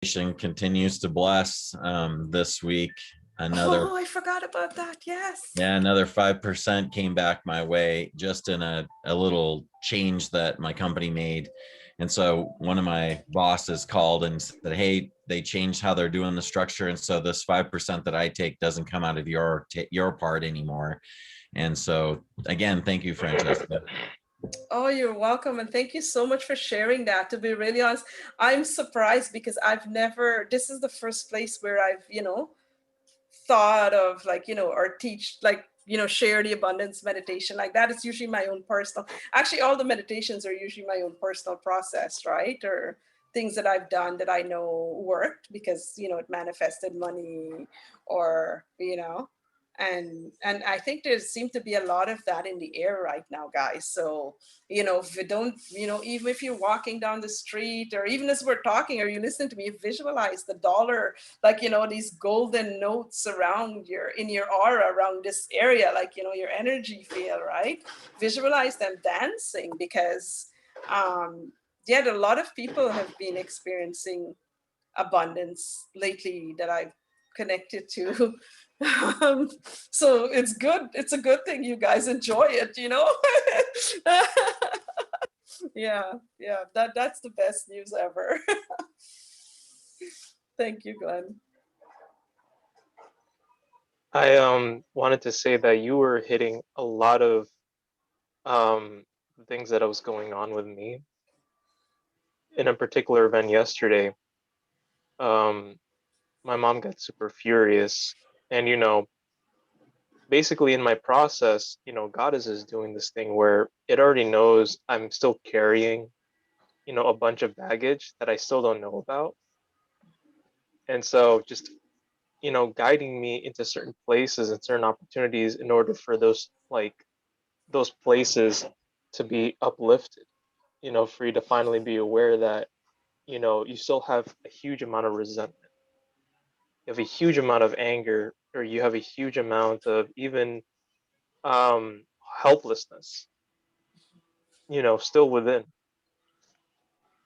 continues to bless. This week, another Oh, I forgot about that. Yes. yeah, another 5% came back my way just in a little change that my company made. And so one of my bosses called and said, hey, they changed how they're doing the structure. And so this 5% that I take doesn't come out of your part anymore. And so again, thank you, Francesca. Oh, you're welcome. And thank you so much for sharing that. To be really honest, I'm surprised because this is the first place where I've, thought of like, or teach, like, share the abundance meditation like that. It's usually my own personal, actually, all the meditations are usually my own personal process, right? Or things that I've done that I know worked because, it manifested money or, and I think there seems to be a lot of that in the air right now, guys. So, if you don't, even if you're walking down the street or even as we're talking or you listen to me, visualize the dollar, like, these golden notes around in your aura around this area, like, your energy field, right? Visualize them dancing because, yeah, a lot of people have been experiencing abundance lately that I've connected to. um, so it's good. It's a good thing you guys enjoy it, yeah, yeah. That's the best news ever. Thank you, Glenn. I wanted to say that you were hitting a lot of um things that was going on with me. In a particular event yesterday, um my mom got super furious, and basically in my process, God is just doing this thing where it already knows I'm still carrying, a bunch of baggage that I still don't know about. And so just, guiding me into certain places and certain opportunities in order for those places to be uplifted, for you to finally be aware that, you still have a huge amount of resentment, you have a huge amount of anger, or you have a huge amount of even helplessness, still within.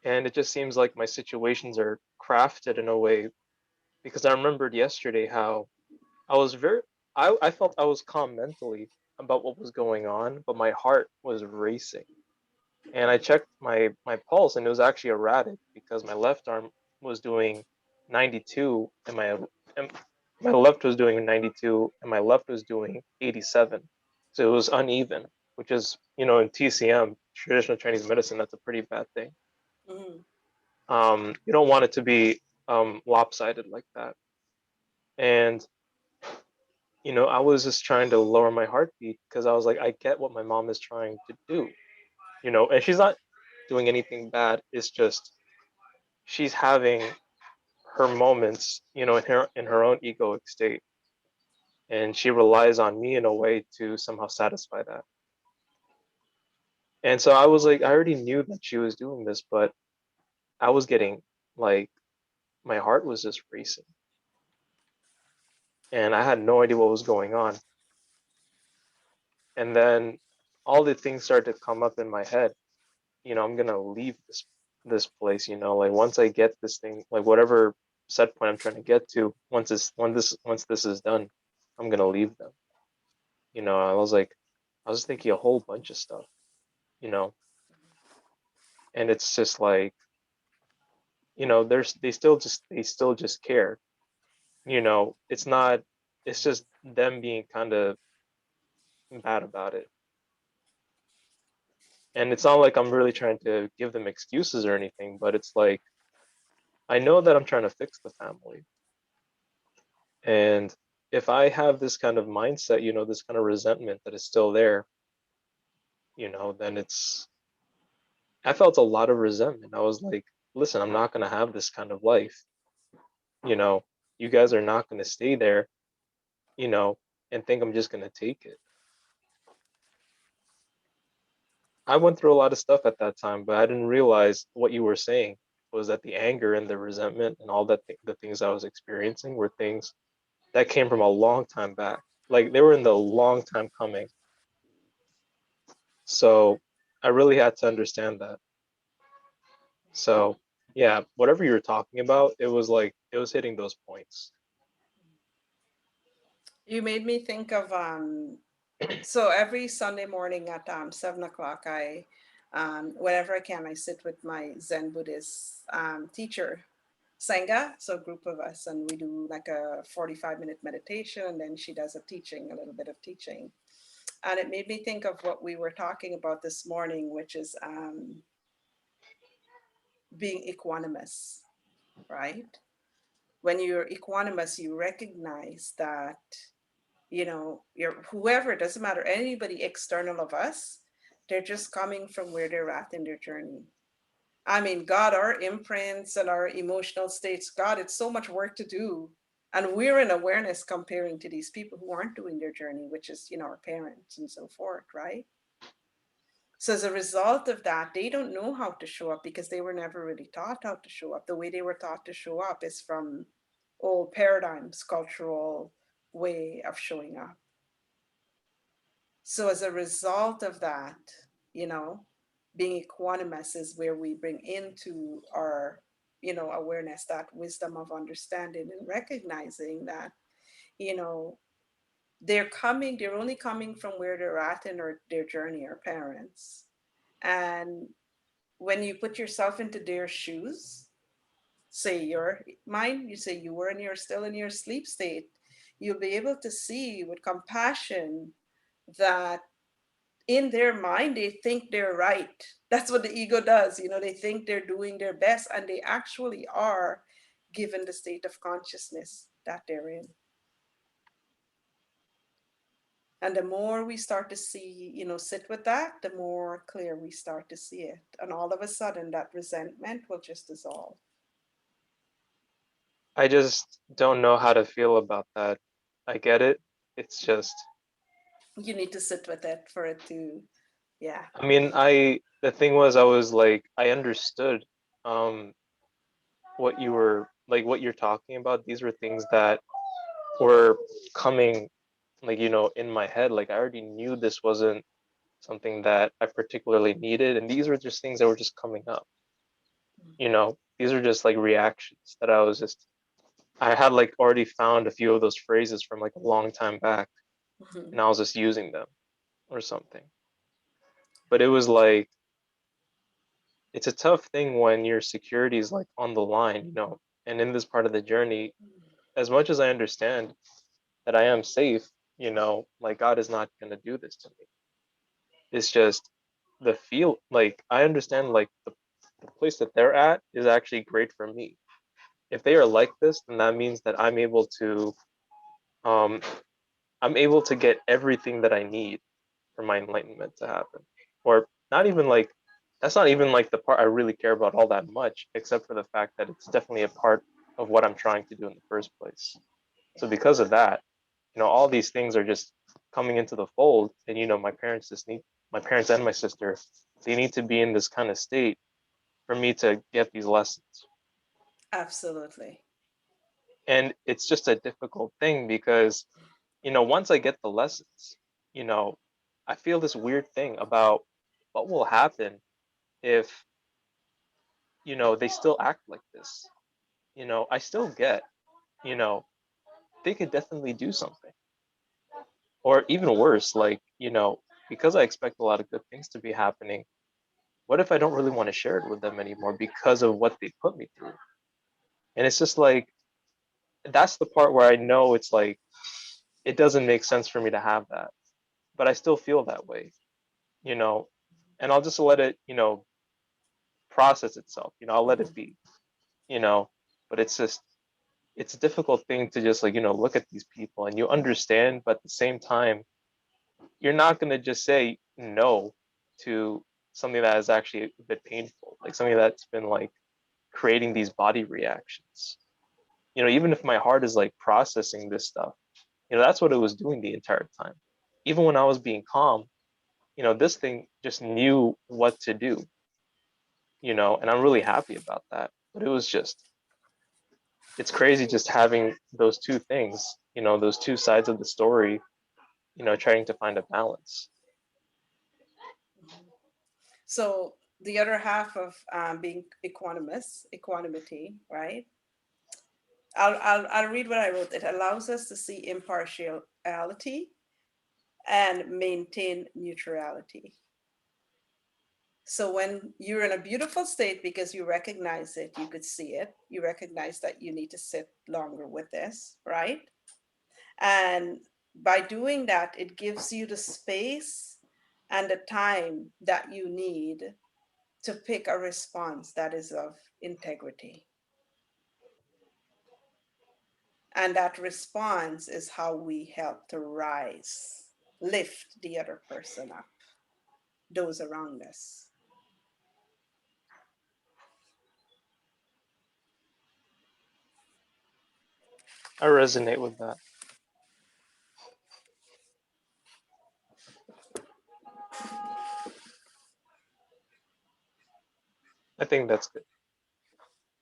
And it just seems like my situations are crafted in a way, because I remembered yesterday how I was very, I felt I was calm mentally about what was going on, but my heart was racing. And I checked my pulse, and it was actually erratic because my left arm was doing 92, and my left was doing 92, and my left was doing 87. So it was uneven, which is, in TCM, traditional Chinese medicine, that's a pretty bad thing. Mhm. You don't want it to be lopsided like that. And I was just trying to lower my heartbeat because I was like, I get what my mom is trying to do, and she's not doing anything bad. It's just she's having her moments, in her own egoic state, and she relies on me in a way to somehow satisfy that. And so I was like, I already knew that she was doing this, but I was getting like my heart was just racing, and I had no idea what was going on. And then all the things started to come up in my head. I'm gonna leave this place. Like once I get this thing, like whatever set point I'm trying to get to, once this is done, I'm gonna leave them. I was thinking a whole bunch of stuff, you know, and it's just like, they still just care. It's not, it's just them being kind of bad about it. And it's not like I'm really trying to give them excuses or anything, but it's like I know that I'm trying to fix the family. And if I have this kind of mindset, this kind of resentment that is still there, then I felt a lot of resentment. I was like, listen, I'm not going to have this kind of life. You know, you guys are not going to stay there, you know, and think I'm just going to take it. I went through a lot of stuff at that time, but I didn't realize what you were saying was that the anger and the resentment and all the things I was experiencing were things that came from a long time back. Like they were in the long time coming. So I really had to understand that. So, yeah, whatever you were talking about, it was like it was hitting those points. You made me think of so every Sunday morning at 7 o'clock, whenever I can, I sit with my Zen Buddhist teacher, Sangha, so a group of us, and we do like a 45-minute meditation, and then she does a little bit of teaching. And it made me think of what we were talking about this morning, which is being equanimous, right? When you're equanimous, you recognize that, you're whoever, it doesn't matter, anybody external of us, they're just coming from where they're at in their journey. I mean, God, our imprints and our emotional states, God, it's so much work to do. And we're in awareness comparing to these people who aren't doing their journey, which is, our parents and so forth, right? So as a result of that, they don't know how to show up because they were never really taught how to show up. The way they were taught to show up is from old paradigms, cultural way of showing up. So as a result of that, you know, being equanimous is where we bring into our, awareness, that wisdom of understanding and recognizing that, you know, they're only coming from where they're at in their journey, our parents. And when you put yourself into their shoes, say your mind, you say you were in your still in your sleep state, you'll be able to see with compassion that in their mind they think they're right. That's what the ego does. They think they're doing their best, and they actually are, given the state of consciousness that they're in. And the more we start to see, sit with that, the more clear we start to see it, and all of a sudden that resentment will just dissolve. I just don't know how to feel about that. I get it. It's just, You need to sit with it for it to, yeah. I mean, the thing was, I was like, I understood um what you were like, what you're talking about. These were things that were coming, like, in my head. Like, I already knew this wasn't something that I particularly needed, and these were just things that were just coming up. These are just like reactions that I had like already found a few of those phrases from like a long time back, Mhm. and I was just using them or something. But it was like, it's a tough thing when your security is like on the line, and in this part of the journey, as much as I understand that I am safe, like God is not going to do this to me. It's just the feel, like I understand, like the place that they're at is actually great for me. If they are like this, then that means that um I'm able to get everything that I need for my enlightenment to happen. Or not even like, that's not even like the part I really care about all that much, except for the fact that it's definitely a part of what I'm trying to do in the first place. So because of that, all these things are just coming into the fold, and my parents and my sister, they need to be in this kind of state for me to get these lessons. Absolutely. And it's just a difficult thing because, once I get the lessons, you know, I feel this weird thing about what will happen if, they still act like this. I still get, you know, they could definitely do something. Or even worse, like, because I expect a lot of good things to be happening, what if I don't really want to share it with them anymore because of what they put me through? And it's just like, that's the part where I know it's like, it doesn't make sense for me to have that. But I still feel that way, you know, and I'll just let it, process itself, I'll let it Mhm. be, you know, but it's a difficult thing to just like, look at these people and you understand, but at the same time, you're not going to just say no to something that is actually a bit painful, like something that's been like creating these body reactions. Even if my heart is like processing this stuff, that's what it was doing the entire time. Even when I was being calm, this thing just knew what to do, and I'm really happy about that. But it's crazy just having those two things, those two sides of the story, trying to find a balance. So the other half of being equanimity, right? I'll read what I wrote. It allows us to see impartiality and maintain neutrality. So when you're in a beautiful state because you recognize it, you could see it, you recognize that you need to sit longer with this, right? And by doing that, it gives you the space and the time that you need to pick a response that is of integrity. And that response is how we help to rise, lift the other person up, those around us. I resonate with that. I think that's good.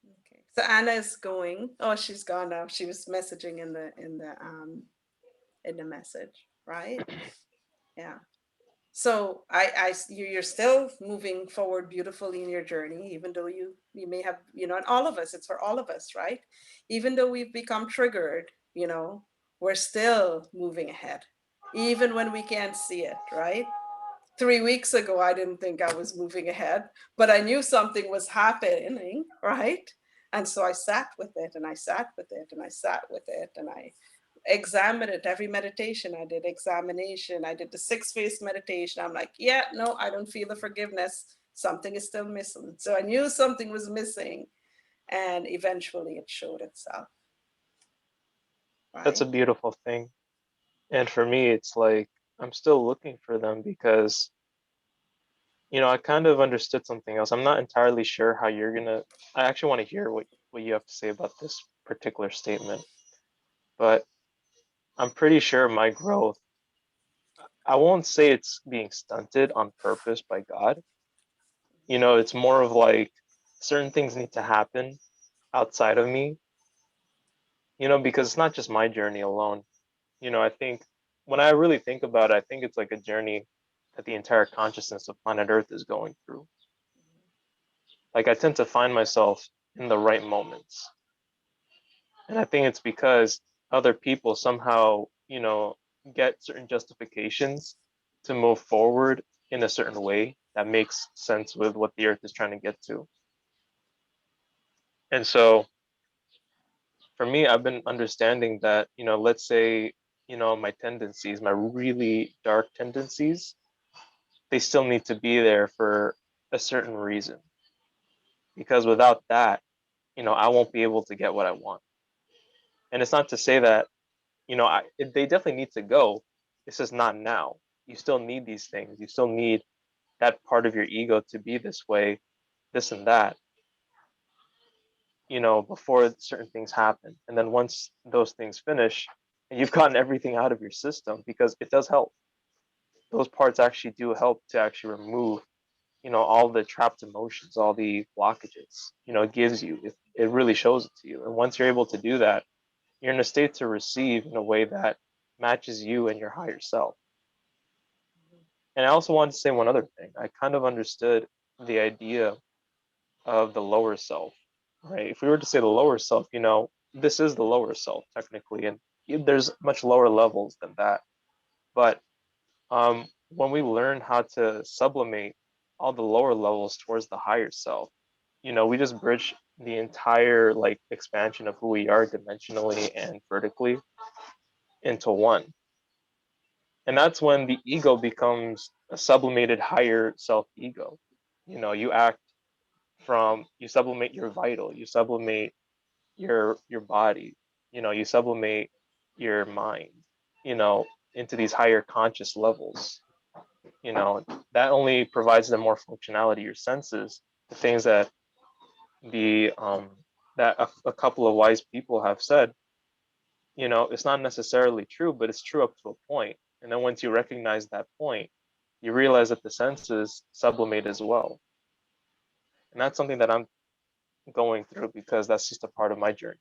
Okay. So Anna is going. Oh, she's gone now. She was messaging in the message, right? Yeah. So you're still moving forward beautifully in your journey, even though you may have, and all of us, it's for all of us, right? Even though we've become triggered, we're still moving ahead, even when we can't see it, right? 3 weeks ago, I didn't think I was moving ahead, but I knew something was happening, right? And so I sat with it and I sat with it and I sat with it and I examined it. Every meditation I did, examination, I did the 6 phase meditation. I'm like, yeah, no, I don't feel the forgiveness. Something is still missing. So I knew something was missing, and eventually it showed itself, That's a right? beautiful thing. And for me, it's like I'm still looking for them because, I kind of understood something else. I'm not entirely sure how you're gonna. I actually want to hear what you have to say about this particular statement, but I'm pretty sure my growth, I won't say it's being stunted on purpose by God. It's more of like certain things need to happen outside of me, because it's not just my journey alone. I think when I really think about it, I think it's like a journey that the entire consciousness of planet Earth is going through. Like I tend to find myself in the right moments. And I think it's because other people somehow, get certain justifications to move forward in a certain way that makes sense with what the earth is trying to get to. And so for me, I've been understanding that, let's say, my tendencies, my really dark tendencies, they still need to be there for a certain reason. Because without that, I won't be able to get what I want. And it's not to say that, they definitely need to go. It's just not now. You still need these things. You still need that part of your ego to be this way, this and that, before certain things happen. And then once those things finish, and you've gotten everything out of your system, because it does help. Those parts actually do help to actually remove, all the trapped emotions, all the blockages, it gives you, it really shows it to you. And once you're able to do that, you're in a state to receive in a way that matches you and your higher self. And I also wanted to say one other thing. I kind of understood the idea of the lower self, right? If we were to say the lower self, this is the lower self technically, and there's much lower levels than that. But when we learn how to sublimate all the lower levels towards the higher self, we just bridge the entire like expansion of who we are dimensionally and vertically into one. And that's when the ego becomes a sublimated higher self ego. You act from, you sublimate your vital, you sublimate your body, you sublimate your mind, you know into these higher conscious levels. That only provides them more functionality. Your senses, the things that the that a couple of wise people have said, it's not necessarily true, but it's true up to a point. And then once you recognize that point, you realize that the senses sublimate as well. And that's something that I'm going through because that's just a part of my journey.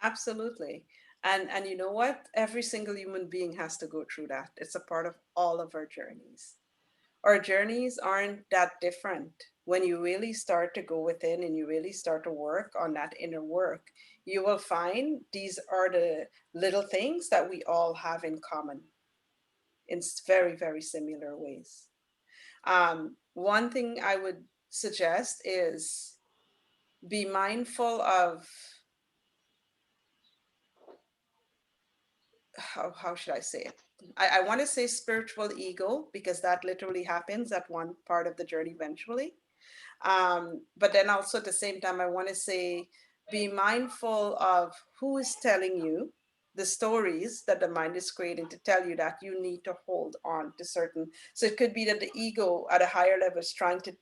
Absolutely. And you know what? Every single human being has to go through that. It's a part of all of our journeys. our journeys aren't that different. When you really start to go within and you really start to work on that inner work, you will find these are the little things that we all have in common in very, very similar ways. One thing I would suggest is be mindful of how should I say it? I want to say spiritual ego because that literally happens at one part of the journey eventually. But then also at the same time, I want to say be mindful of who is telling you the stories that the mind is creating to tell you that you need to hold on to certain. So it could be that the ego at a higher level is trying to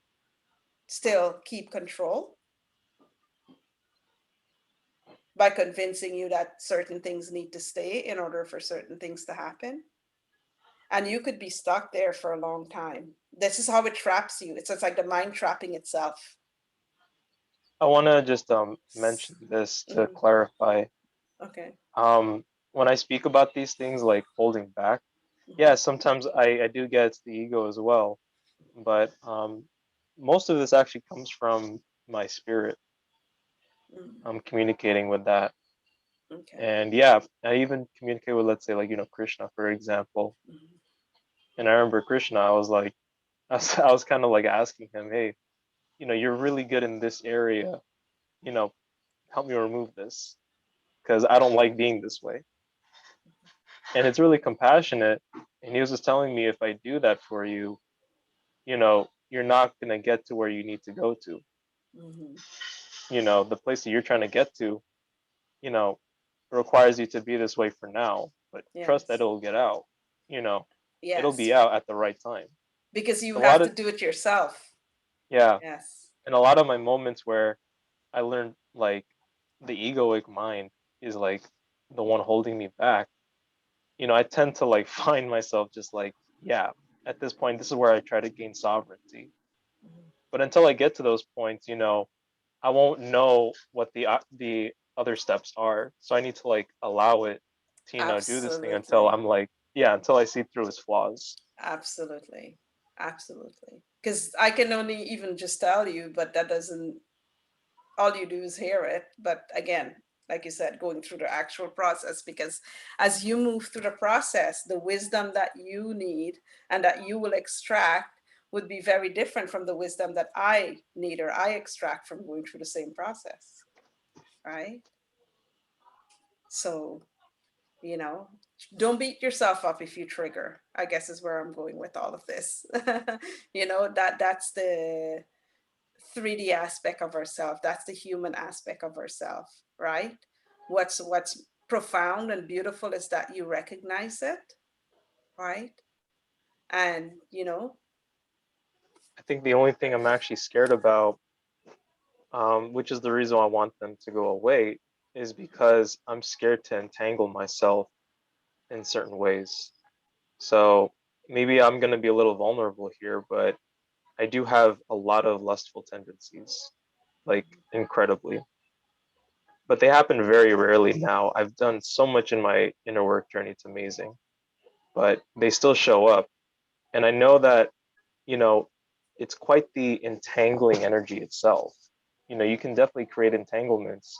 still keep control by convincing you that certain things need to stay in order for certain things to happen. And you could be stuck there for a long time. This is how it traps you. It's just like the mind trapping itself. I want to just mention this to Mhm. clarify. Okay. Um, when I speak about these things like holding back, yeah, Mhm. sometimes I do get it's the ego as well, but most of this actually comes from my spirit. Mhm. I'm communicating with that. Okay. And yeah, I even communicate with, let's say, like, Krishna, for example. Mhm. And I remember Krishna, I was like, I was kind of like asking him, hey, you're really good in this area, you know, help me remove this because I don't like being this way. And it's really compassionate. And he was just telling me, if I do that for you, you're not going to get to where you need to go to. Mhm. The place that you're trying to get to, you know, requires you to be this way for now, but trust that Yes. it'll get out, you know, it'll Yes. be out at the right time. Because you A lot have to of, do it yourself. yeah. Yes. And a lot of my moments where I learned like the egoic mind is like the one holding me back, I tend to like find myself just like, yeah, at this point, this is where I try to gain sovereignty. Mhm. But until I get to those points, I won't know what the other steps are. So I need to like allow it to, do this thing until Absolutely. I'm like, yeah, until I see through its flaws. Absolutely. Absolutely. Because I can only even just tell you, but that doesn't, all you do is hear it. But again, like you said, going through the actual process, because as you move through the process, the wisdom that you need and that you will extract would be very different from the wisdom that I need or I extract from going through the same process. Right. So, you know, don't beat yourself up if you trigger, I guess is where I'm going with all of this. That's the 3D aspect of ourself. That's the human aspect of ourself, right? What's profound and beautiful is that you recognize it, right? And I think the only thing I'm actually scared about, which is the reason I want them to go away, is because I'm scared to entangle myself in certain ways. So maybe I'm going to be a little vulnerable here, but I do have a lot of lustful tendencies, like incredibly. But they happen very rarely now. I've done so much in my inner work journey, it's amazing. But they still show up. And I know that, you know, it's quite the entangling energy itself. You can definitely create entanglements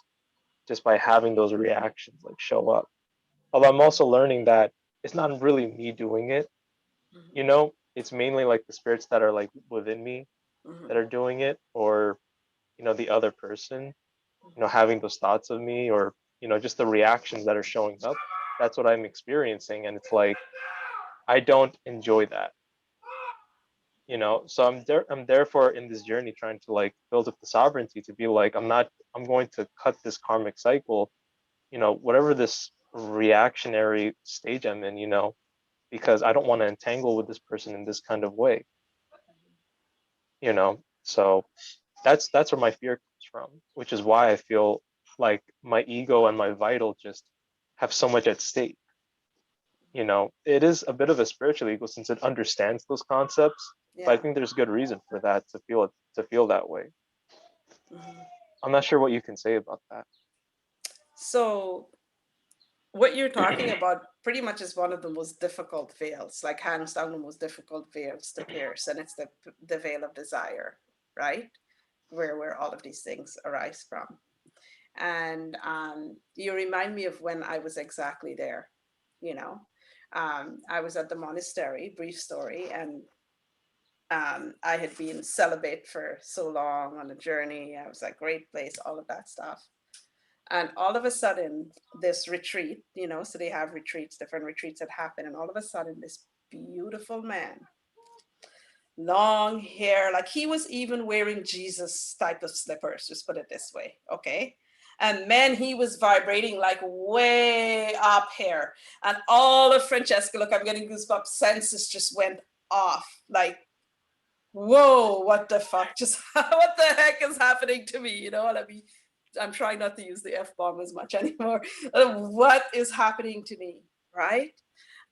just by having those reactions like show up. Although I'm also learning that it's not really me doing it, it's mainly like the spirits that are like within me that mhm, are doing it, or the other person, having those thoughts of me, or just the reactions that are showing up. That's what I'm experiencing, and it's like I don't enjoy that. So I'm therefore in this journey trying to like build up the sovereignty to be like, I'm going to cut this karmic cycle, whatever this reactionary stage I'm in, because I don't want to entangle with this person in this kind of way. So that's where my fear comes from, which is why I feel like my ego and my vital just have so much at stake. It is a bit of a spiritual ego since it understands those concepts, but I yeah. think there's good reason for that to feel that way. Mhm. I'm not sure what you can say about that. So what you're talking about pretty much is one of the most difficult veils, like hands down the most difficult veils to pierce, and it's the veil of desire, right? Where all of these things arise from. And you remind me of when I was exactly there. You know, I was at the monastery. Brief story, and I had been celibate for so long on a journey. I was like, great place, all of that stuff. And all of a sudden, this retreat, you know, so they have retreats, different retreats that happen. And all of a sudden, this beautiful man, long hair, like he was even wearing Jesus type of slippers, just put it this way. Okay. And man, he was vibrating like way up here. And all of Francesca, look, I'm getting goosebumps, senses just went off. Like, whoa, what the fuck? Just what the heck is happening to me? You know what I mean? I'm trying not to use the F bomb as much anymore. What is happening to me? Right.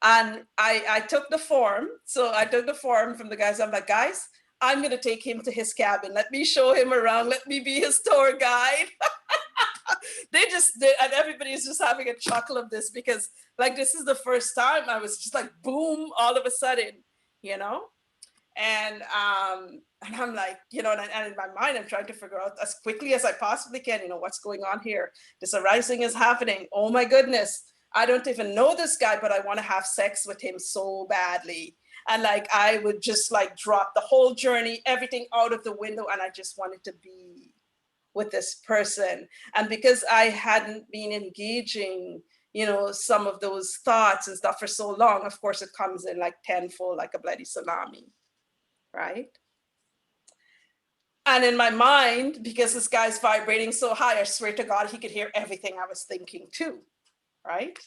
And I took the form. So I took the form from the guys. I'm like, guys, I'm going to take him to his cabin. Let me show him around. Let me be his tour guide. They just did, and everybody's just having a chuckle of this because, like, this is the first time I was just like, boom, all of a sudden, you know? And I'm like, you know, and in my mind, I'm trying to figure out as quickly as I possibly can, you know, what's going on here. This arising is happening. Oh my goodness. I don't even know this guy, but I want to have sex with him so badly. And like, I would just like drop the whole journey, everything out of the window. And I just wanted to be with this person. And because I hadn't been engaging, you know, some of those thoughts and stuff for so long, of course, it comes in like tenfold, like a bloody tsunami. Right. And in my mind, because this guy's vibrating so high, I swear to God, he could hear everything I was thinking too. Right.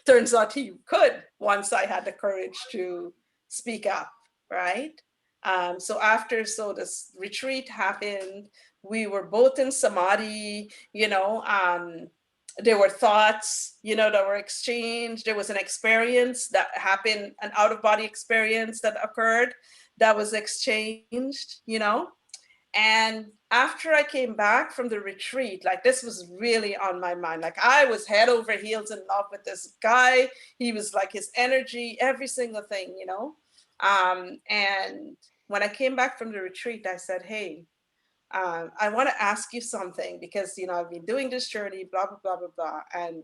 Turns out he could once I had the courage to speak up. Right. So this retreat happened. We were both in samadhi, you know, there were thoughts, you know, that were exchanged. There was an experience that happened, an out of body experience that occurred that was exchanged, you know. And after I came back from the retreat, like this was really on my mind. Like I was head over heels in love with this guy. He was like his energy, every single thing, you know. And when I came back from the retreat, I said, hey, I want to ask you something because, you know, I've been doing this journey, blah, blah, blah, blah, blah. And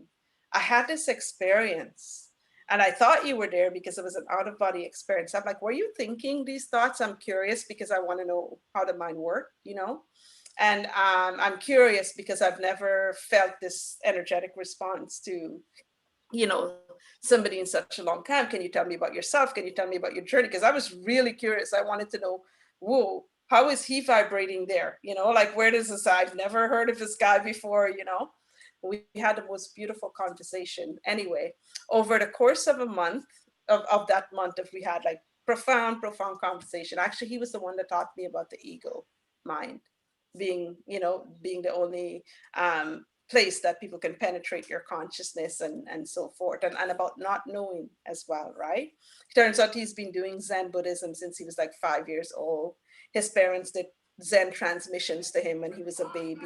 I had this experience and I thought you were there because it was an out of body experience. I'm like, were you thinking these thoughts? I'm curious because I want to know how the mind worked, you know? And I'm curious because I've never felt this energetic response to, you know, somebody in such a long time. Can you tell me about yourself? Can you tell me about your journey? Because I was really curious. I wanted to know, whoa, how is he vibrating there? You know, like where does this, I've never heard of this guy before, you know. We had the most beautiful conversation. Anyway, over the course of a month, of that month, if we had like profound conversation. Actually, he was the one that taught me about the ego mind being, you know, being the only place that people can penetrate your consciousness and so forth, and about not knowing as well, right? Turns out he's been doing Zen Buddhism since he was like 5 years old. His parents did Zen transmissions to him when he was a baby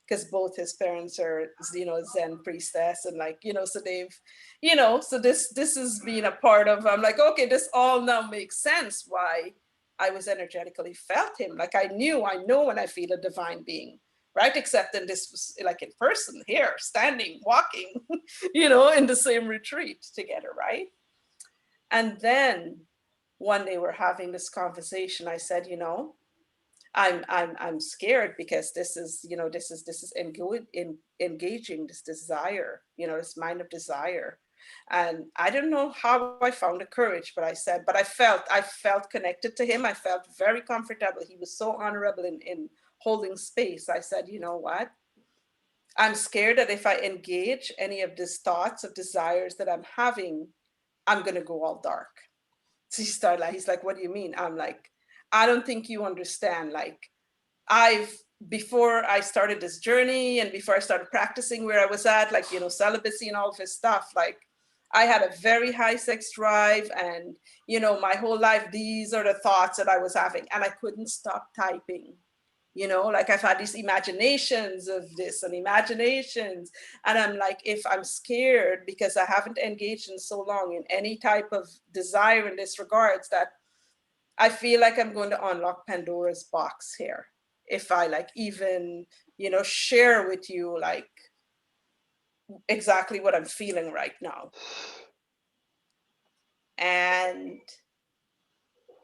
because both his parents are, you know, Zen priestess, and like, you know, so they've, you know, so this has been a part of, I'm like, okay, this all now makes sense why I was energetically felt him. Like I know when I feel a divine being, right? Except then this was like in person here, standing, walking, you know, in the same retreat together, right? And then one day we're having this conversation. I said, you know, I'm scared because this is, you know, this is engaging this desire, you know, this mind of desire. And I don't know how I found the courage, but I said, but I felt connected to him. I felt very comfortable. He was so honorable in holding space. I said, you know what? I'm scared that if I engage any of these thoughts of desires that I'm having, I'm gonna go all dark. So he's like, what do you mean? I'm like, I don't think you understand. Like, before I started this journey and before I started practicing where I was at, like, you know, celibacy and all of his stuff, like, I had a very high sex drive, and, you know, my whole life, these are the thoughts that I was having, and I couldn't stop typing. You know, like I've had these imaginations of this and imaginations. And I'm like, if I'm scared because I haven't engaged in so long in any type of desire in this regards, that I feel like I'm going to unlock Pandora's box here. If I like even, you know, share with you like exactly what I'm feeling right now. And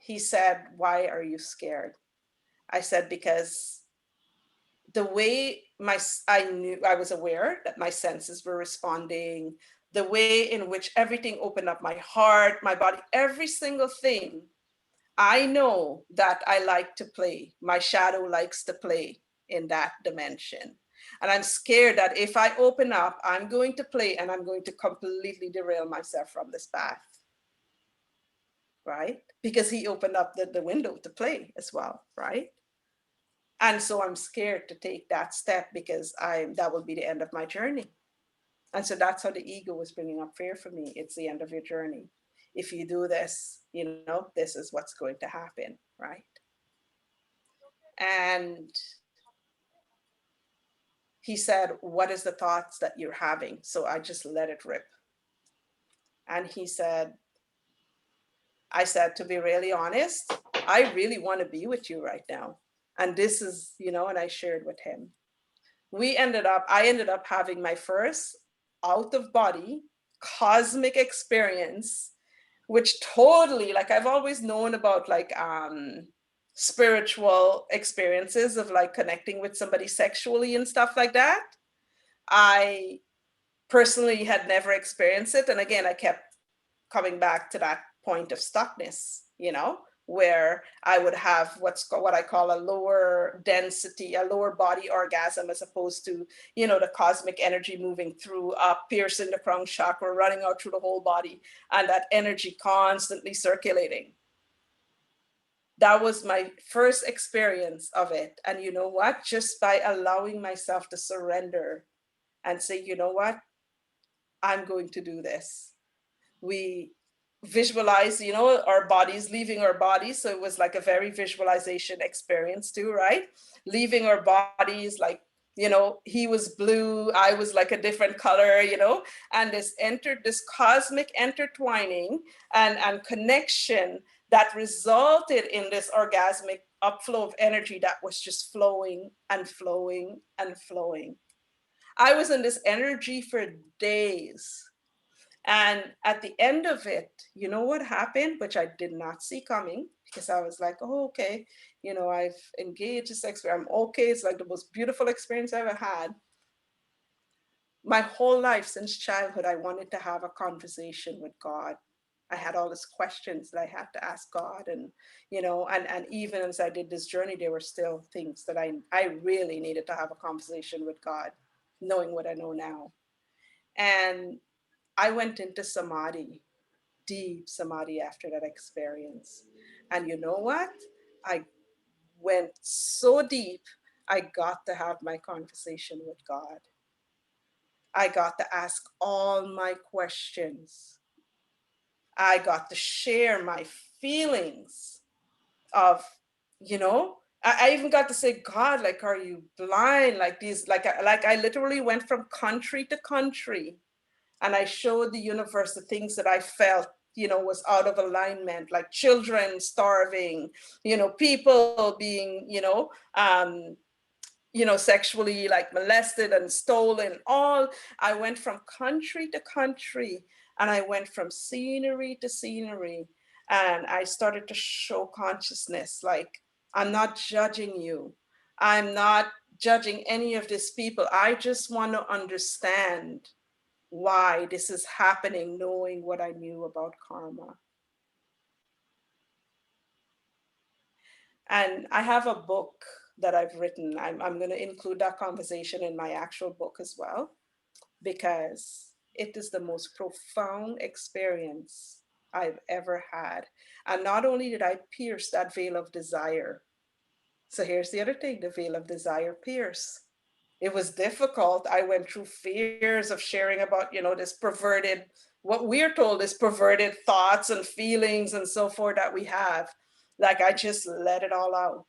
he said, why are you scared? I said, because the way I knew, I was aware that my senses were responding, the way in which everything opened up, my heart, my body, every single thing. I know that I like to play. My shadow likes to play in that dimension. And I'm scared that if I open up, I'm going to play and I'm going to completely derail myself from this path. Right? Because he opened up the window to play as well. Right? And so I'm scared to take that step because that will be the end of my journey. And so that's how the ego was bringing up fear for me. It's the end of your journey. If you do this, you know, this is what's going to happen, right? And he said, what is the thoughts that you're having? So I just let it rip. And he said, I said, to be really honest, I really want to be with you right now. And this is, you know, and I shared with him. I ended up having my first out of body cosmic experience, which totally, like I've always known about like spiritual experiences of like connecting with somebody sexually and stuff like that. I personally had never experienced it. And again, I kept coming back to that point of stuckness, you know, where I would have what I call a lower density, a lower body orgasm, as opposed to, you know, the cosmic energy moving through, piercing the crown chakra, running out through the whole body, and that energy constantly circulating. That was my first experience of it. And you know what? Just by allowing myself to surrender and say, you know what? I'm going to do this. We visualize, you know, our bodies leaving our bodies. So it was like a very visualization experience too, right? Leaving our bodies, like, you know, he was blue, I was like a different color, you know, and this cosmic intertwining and connection that resulted in this orgasmic upflow of energy that was just flowing and flowing and flowing. I was in this energy for days. And at the end of it, you know what happened, which I did not see coming, because I was like, oh, okay, you know, I've engaged in sex, I'm okay. It's like the most beautiful experience I ever had. My whole life since childhood, I wanted to have a conversation with God. I had all these questions that I had to ask God. And, you know, and even as I did this journey, there were still things that I really needed to have a conversation with God, knowing what I know now. And I went into samadhi, deep samadhi after that experience. And you know what? I went so deep, I got to have my conversation with God. I got to ask all my questions. I got to share my feelings of, you know, I even got to say, God, like, are you blind? Like these, like I literally went from country to country. And I showed the universe the things that I felt, you know, was out of alignment, like children starving, you know, people being, sexually like molested and stolen. All I went from country to country, and I went from scenery to scenery, and I started to show consciousness. Like, I'm not judging you. I'm not judging any of these people. I just want to understand why this is happening, knowing what I knew about karma. And I have a book that I've written. I'm going to include that conversation in my actual book as well, because it is the most profound experience I've ever had. And not only did I pierce that veil of desire, so here's the other thing, the veil of desire pierce. It was difficult. I went through fears of sharing about, you know, this perverted, what we're told is perverted thoughts and feelings and so forth that we have. Like, I just let it all out.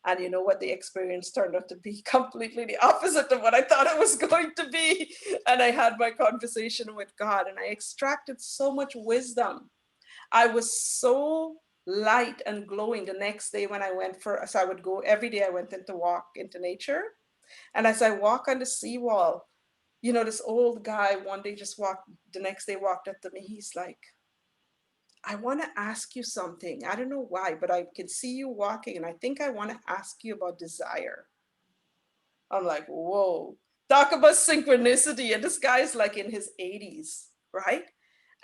And you know what, the experience turned out to be completely the opposite of what I thought it was going to be. And I had my conversation with God and I extracted so much wisdom. I was so light and glowing the next day when I went for, so I would go every day, I went into walk into nature. And as I walk on the seawall, you know, this old guy one day just walked, the next day walked up to me. He's like, I want to ask you something. I don't know why, but I can see you walking and I think I want to ask you about desire. I'm like, whoa, talk about synchronicity. And this guy's like in his 80s, right?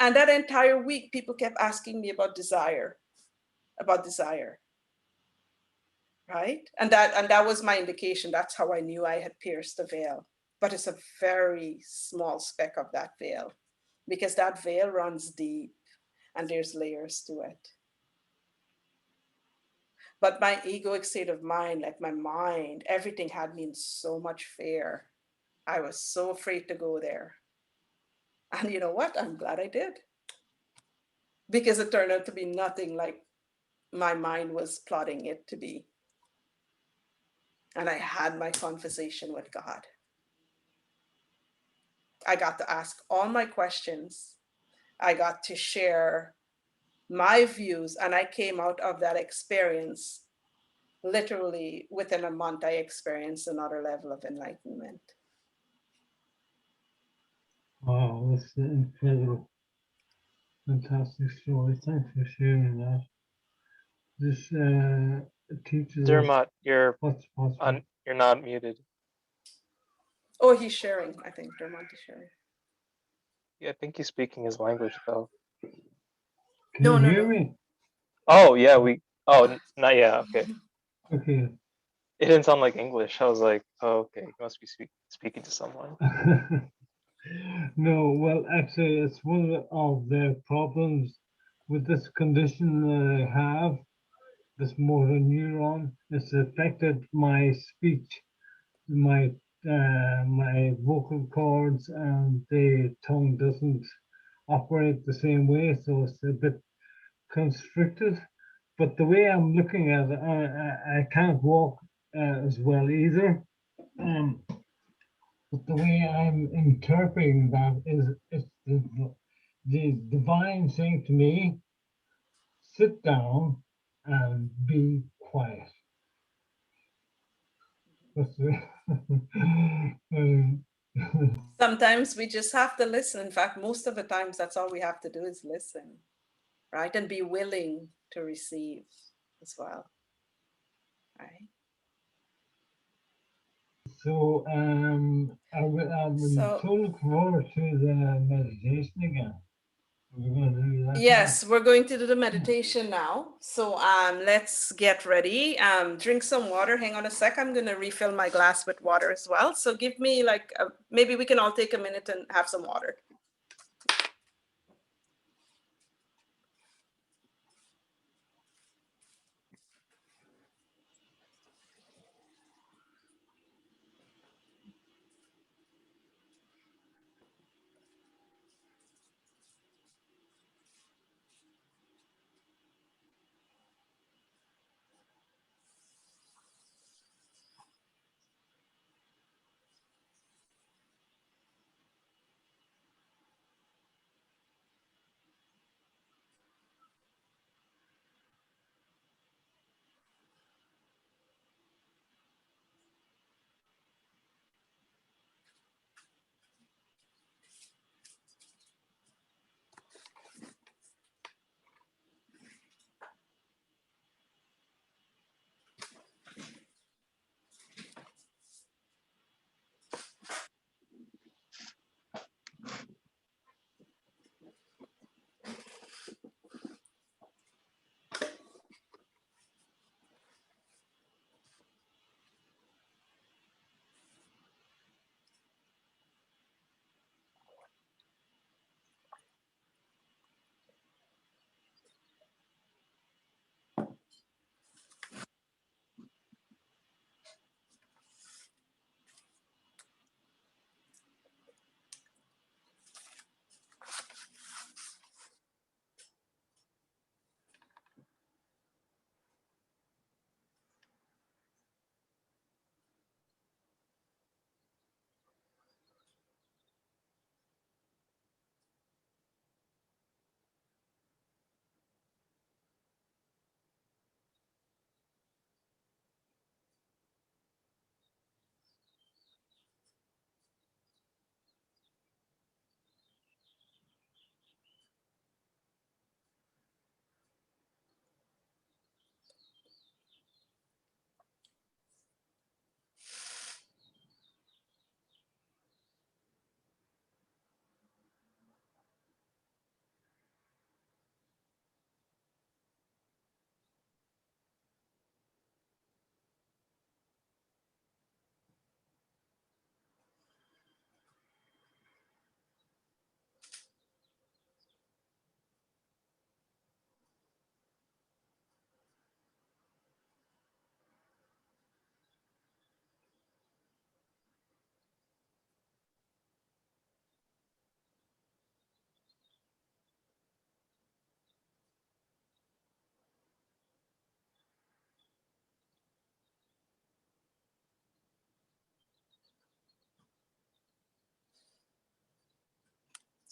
And that entire week, people kept asking me about desire, right? And that was my indication. That's how I knew I had pierced the veil. But it's a very small speck of that veil because that veil runs deep and there's layers to it. But my egoic state of mind, like my mind, everything had me in so much fear. I was so afraid to go there. And you know what? I'm glad I did because it turned out to be nothing like my mind was plotting it to be. And I had my conversation with God. I got to ask all my questions. I got to share my views. And I came out of that experience literally within a month. I experienced another level of enlightenment. Wow, that's an incredible, fantastic story. Thanks for sharing that. This teaches us Dermot, what's possible. you're not muted. Oh, he's sharing. I think Dermont is sharing. Yeah, I think he's speaking his language though. Can No, you no, hear no. me? Oh yeah, not yeah, okay. Okay. It didn't sound like English. I was like, oh, okay, he must be speaking to someone. No, well, actually, it's one of the problems with this condition that I have, this motor neuron. It's affected my speech, my my vocal cords, and the tongue doesn't operate the same way, so it's a bit constricted. But the way I'm looking at it, I can't walk as well either. Um, but the way I'm interpreting that is it's the divine saying to me, sit down and be quiet. Um, Sometimes we just have to listen. In fact, most of the times, that's all we have to do is listen, right? And be willing to receive as well, right? so I will So so look forward to the meditation again. We're going to do that now. yes, we're going to do the meditation now. So let's get ready. Drink some water. Hang on a sec. I'm going to refill my glass with water as well. So give me like maybe we can all take a minute and have some water.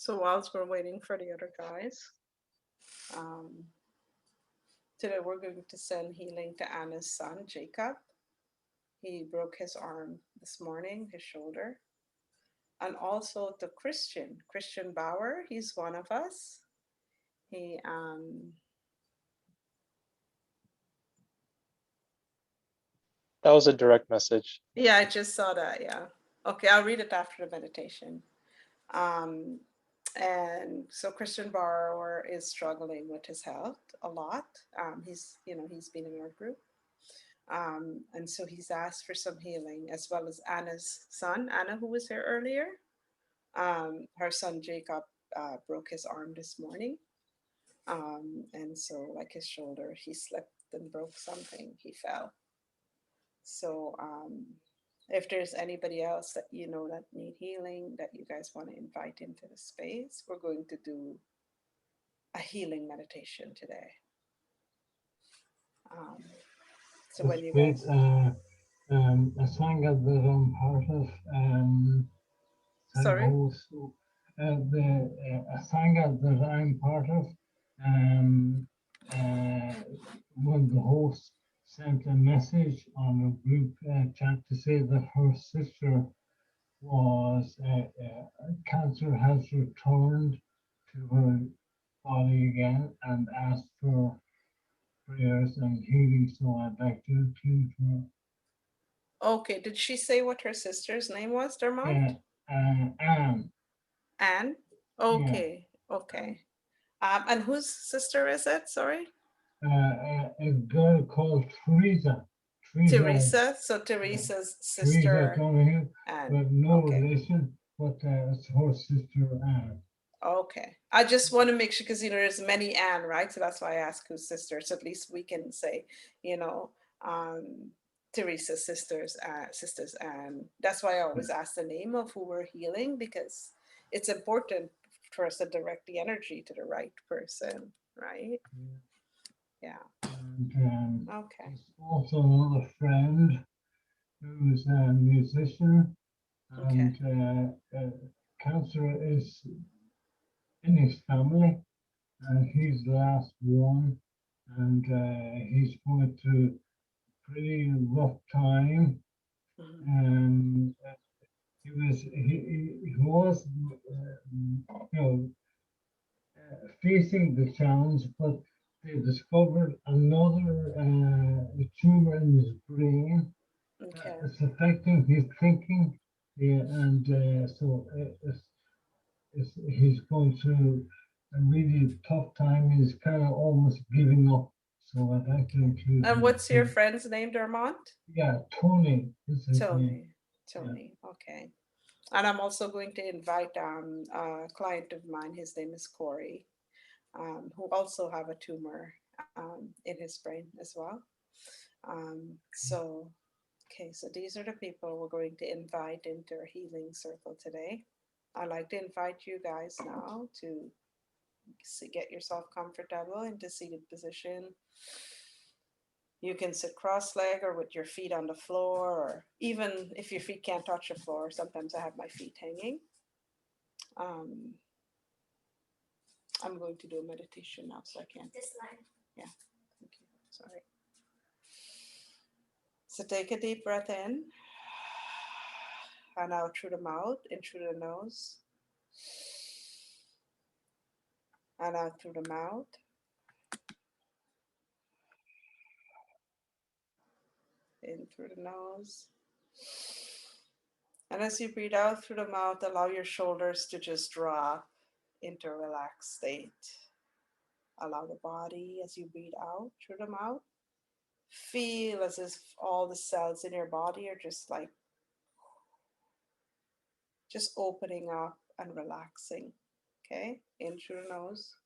So whilst we're waiting for the other guys, today we're going to send healing to Anna's son, Jacob. He broke his arm this morning, his shoulder. And also to Christian Bauer. He's one of us. He That was a direct message. Yeah, I just saw that. Yeah. Okay, I'll read it after the meditation. And so Christian Bauer is struggling with his health a lot. He's been in our group. And so he's asked for some healing, as well as Anna's son, Anna, who was here earlier. Her son Jacob broke his arm this morning. And so, like his shoulder, he slipped and broke something. He fell. So, if there's anybody else that you know that need healing that you guys want to invite into the space, we're going to do a healing meditation today. So when you guys, a sangha that I'm part of, sorry, also, a sangha that I'm part of, one of the hosts sent a message on a group chat to say that her sister was cancer has returned to her body again and asked for prayers and healing. So I'd like to include her. okay. Did she say what her sister's name was, Dermot? Anne. Anne. Okay, yeah. Okay. And whose sister is it? Sorry. A girl called Teresa. Teresa. So Teresa's sister. Teresa Donahue, Anne. but no Okay. relation, but it's her sister Anne. Okay. I just want to make sure, because there's many Anne, right? So that's why I ask whose sister. So at least we can say, Teresa's sisters, and that's why I always ask the name of who we're healing, because it's important for us to direct the energy to the right person, right? Yeah. And okay. Also another friend who's a musician, and cancer is in his family, and he's the last one, and he's going through a pretty rough time. And he was facing the challenge, but they discovered another tumor in his brain. It's affecting his thinking, and so he's going through a really tough time. He's kind of almost giving up. So I'd like to include. And what's your friend's name, Dermont? Yeah, Tony is his name. Tony. Yeah. Okay. And I'm also going to invite a client of mine. His name is Corey, who also have a tumor in his brain as well. So these are the people we're going to invite into our healing circle today. I'd like to invite you guys now to get yourself comfortable into seated position. You can sit cross-legged or with your feet on the floor, or even if your feet can't touch the floor, sometimes I have my feet hanging. I'm going to do a meditation now, so I can't. This line. Yeah, thank you. Sorry. So take a deep breath in, and out through the mouth, in through the nose, and out through the mouth. In through the nose. And as you breathe out through the mouth, allow your shoulders to just drop into a relaxed state. Allow the body, as you breathe out through the mouth, feel as if all the cells in your body are just opening up and relaxing. Okay, in through the nose.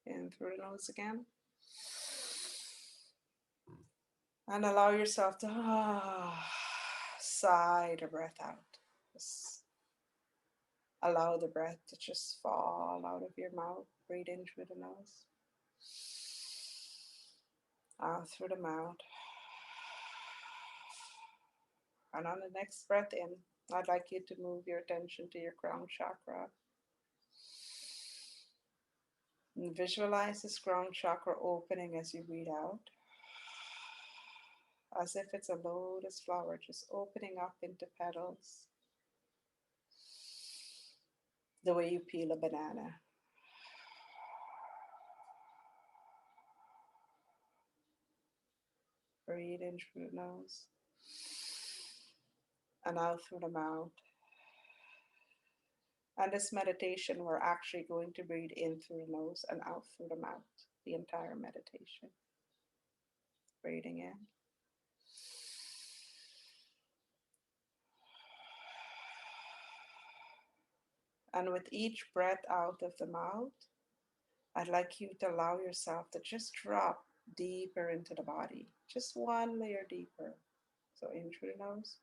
In through the nose again. And allow yourself to sigh the breath out. Just allow the breath to just fall out of your mouth. Breathe in through the nose. Out through the mouth. And on the next breath in, I'd like you to move your attention to your crown chakra. And visualize this crown chakra opening as you breathe out, as if it's a lotus flower just opening up into petals, the way you peel a banana. Breathe in through the nose and out through the mouth. And this meditation, we're actually going to breathe in through the nose and out through the mouth, the entire meditation. Breathing in. And with each breath out of the mouth, I'd like you to allow yourself to just drop deeper into the body, just one layer deeper. So in through the nose.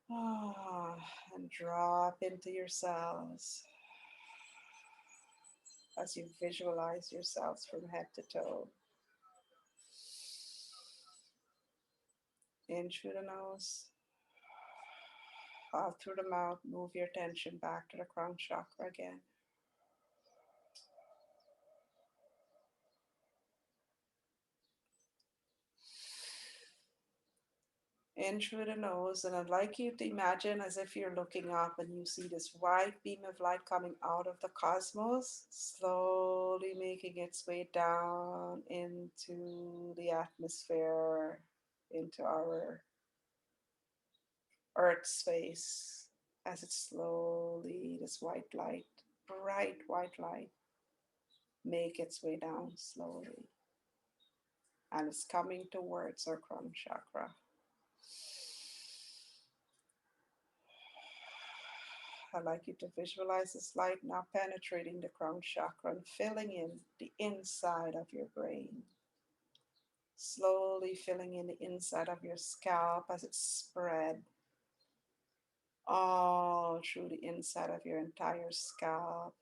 And drop into your cells as you visualize yourselves from head to toe. In through the nose, out through the mouth. Move your attention back to the crown chakra again. In through the nose, and I'd like you to imagine as if you're looking up and you see this white beam of light coming out of the cosmos, slowly making its way down into the atmosphere, into our Earth space, as it slowly, this white light, bright white light, make its way down slowly. And it's coming towards our crown chakra. I'd like you to visualize this light now penetrating the crown chakra and filling in the inside of your brain. Slowly filling in the inside of your scalp as it spread all through the inside of your entire scalp.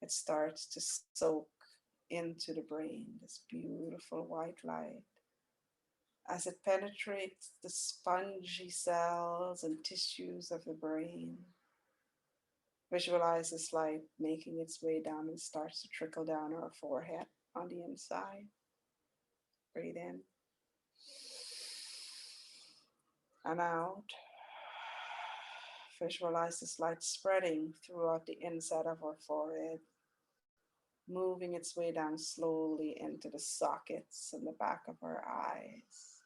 It starts to soak into the brain, this beautiful white light. As it penetrates the spongy cells and tissues of the brain, visualize this light making its way down and starts to trickle down our forehead on the inside. Breathe in and out. Visualize this light spreading throughout the inside of our forehead, moving its way down slowly into the sockets in the back of our eyes.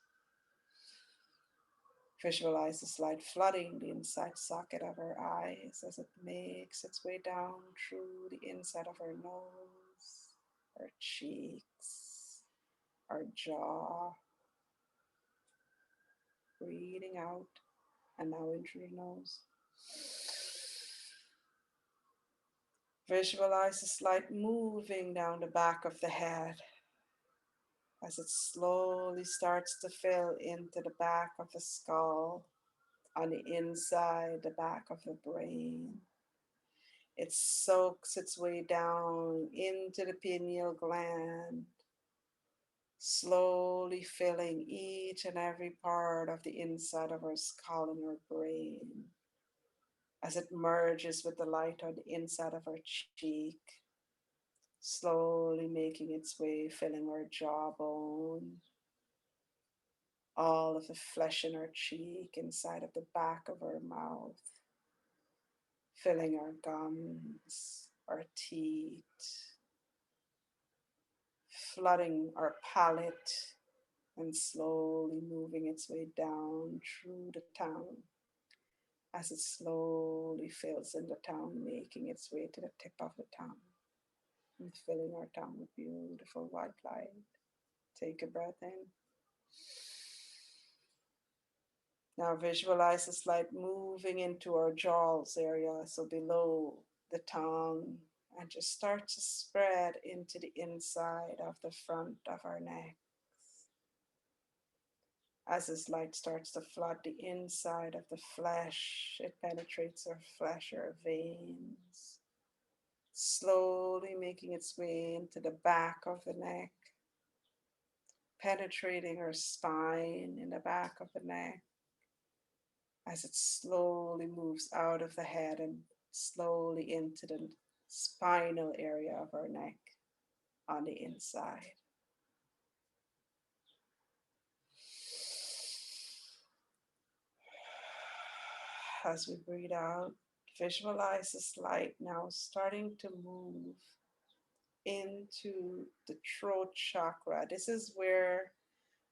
Visualize this light flooding the inside socket of our eyes as it makes its way down through the inside of our nose, our cheeks, our jaw. Breathing out and now in through the nose. Visualize this light moving down the back of the head as it slowly starts to fill into the back of the skull, on the inside, the back of the brain. It soaks its way down into the pineal gland, slowly filling each and every part of the inside of our skull and our brain as it merges with the light on the inside of our cheek, slowly making its way, filling our jawbone, all of the flesh in our cheek, inside of the back of our mouth, filling our gums, our teeth, flooding our palate, and slowly moving its way down through the tongue as it slowly fills in the tongue, making its way to the tip of the tongue and filling our tongue with beautiful white light. Take a breath in. Now visualize this light moving into our jaws area, so below the tongue, and just start to spread into the inside of the front of our neck. As this light starts to flood the inside of the flesh, it penetrates our flesh, our veins, slowly making making its way into the back of the neck, penetrating our spine in the back of the neck as it slowly moves out of the head and slowly into the spinal area of our neck on the inside. As we breathe out, visualize this light now starting to move into the throat chakra. This is where,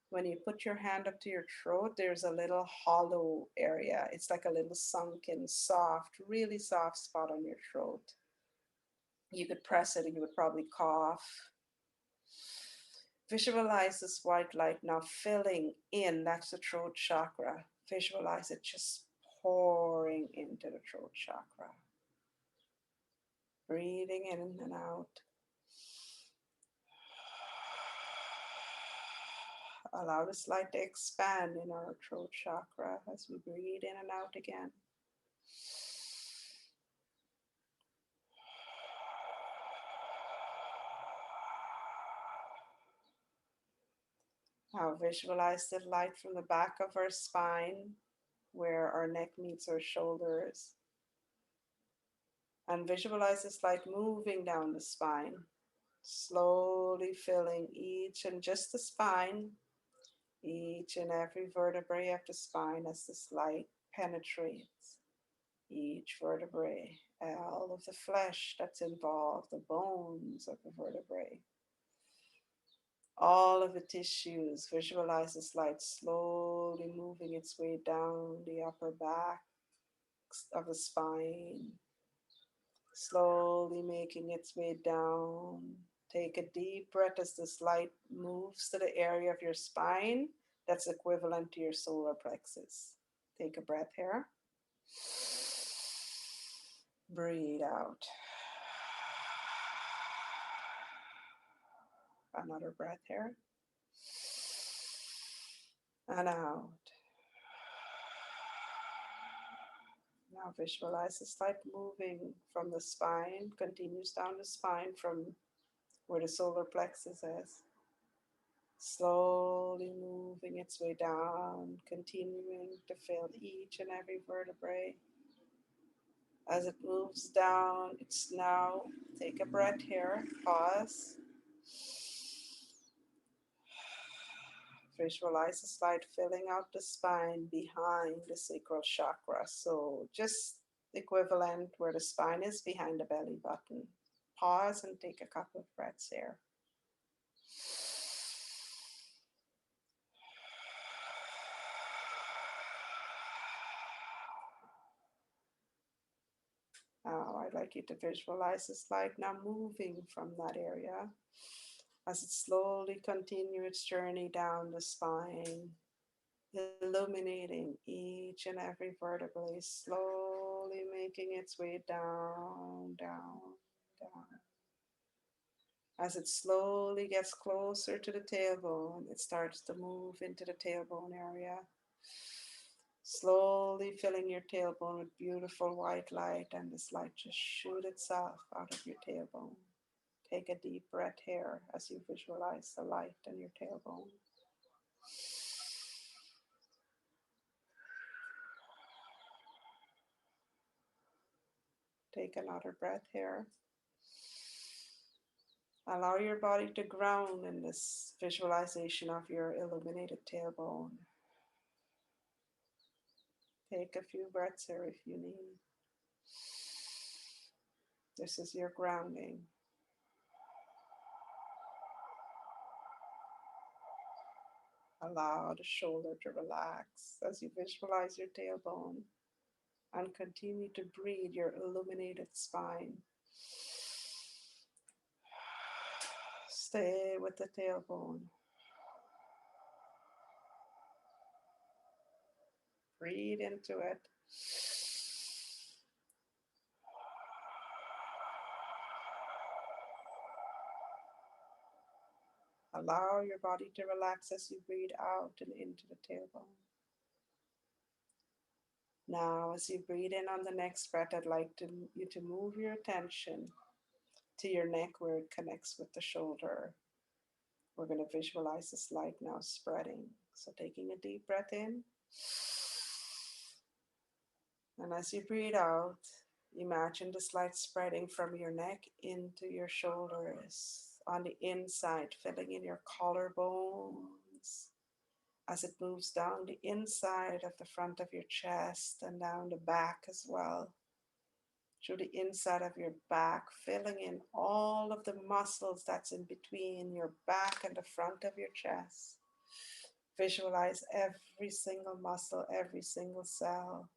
when you put your hand up to your throat, there's a little hollow area. It's like a little sunken, soft, really soft spot on your throat. You could press it and you would probably cough. Visualize this white light now filling in, that's the throat chakra. Visualize it just pouring into the throat chakra. Breathing in and out. Allow this light to expand in our throat chakra as we breathe in and out again. Now visualize the light from the back of our spine, where our neck meets our shoulders. And visualize this light moving down the spine, slowly filling each and just the spine, each and every vertebrae of the spine as this light penetrates each vertebrae, all of the flesh that's involved, the bones of the vertebrae, all of the tissues. Visualize this light slowly moving its way down the upper back of the spine, slowly making its way down. Take a deep breath as this light moves to the area of your spine that's equivalent to your solar plexus. Take a breath here. Breathe out. Another breath here. And out. Now visualize this light moving from the spine, continues down the spine from where the solar plexus is. Slowly moving its way down, continuing to fill each and every vertebrae. As it moves down, it's now, take a breath here, pause. Visualize this light filling out the spine behind the sacral chakra. So just equivalent where the spine is behind the belly button. Pause and take a couple of breaths here. Now I'd like you to visualize this light now moving from that area as it slowly continues its journey down the spine, illuminating each and every vertebrae, slowly making its way down, down, down. As it slowly gets closer to the tailbone, it starts to move into the tailbone area, slowly filling your tailbone with beautiful white light, and this light just shoot itself out of your tailbone. Take a deep breath here as you visualize the light in your tailbone. Take another breath here. Allow your body to ground in this visualization of your illuminated tailbone. Take a few breaths here if you need. This is your grounding. Allow the shoulder to relax as you visualize your tailbone and continue to breathe your illuminated spine. Stay with the tailbone. Breathe into it. Allow your body to relax as you breathe out and into the tailbone. Now, as you breathe in on the next breath, I'd like you to move your attention to your neck where it connects with the shoulder. We're going to visualize this light now spreading. So taking a deep breath in. And as you breathe out, imagine this light spreading from your neck into your shoulders, on the inside, filling in your collarbones, as it moves down the inside of the front of your chest and down the back as well, through the inside of your back, filling in all of the muscles that's in between your back and the front of your chest. Visualize every single muscle, every single cell,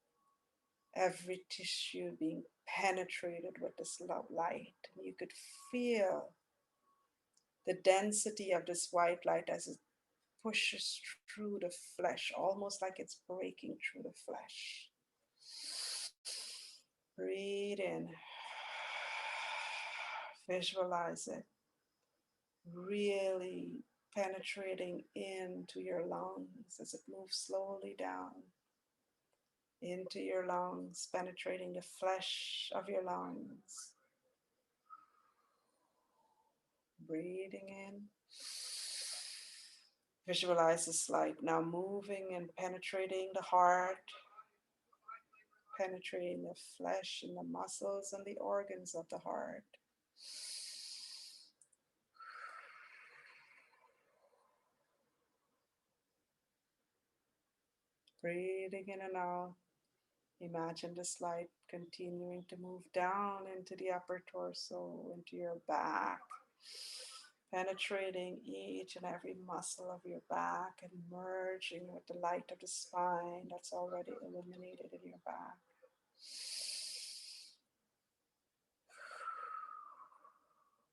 every tissue being penetrated with this love light. And you could feel the density of this white light as it pushes through the flesh, almost like it's breaking through the flesh. Breathe in. Visualize it really penetrating into your lungs as it moves slowly down into your lungs, penetrating the flesh of your lungs. Breathing in. Visualize this light now moving and penetrating the heart, penetrating the flesh and the muscles and the organs of the heart. Breathing in and out. Imagine this light continuing to move down into the upper torso, into your back, penetrating each and every muscle of your back and merging with the light of the spine that's already illuminated in your back.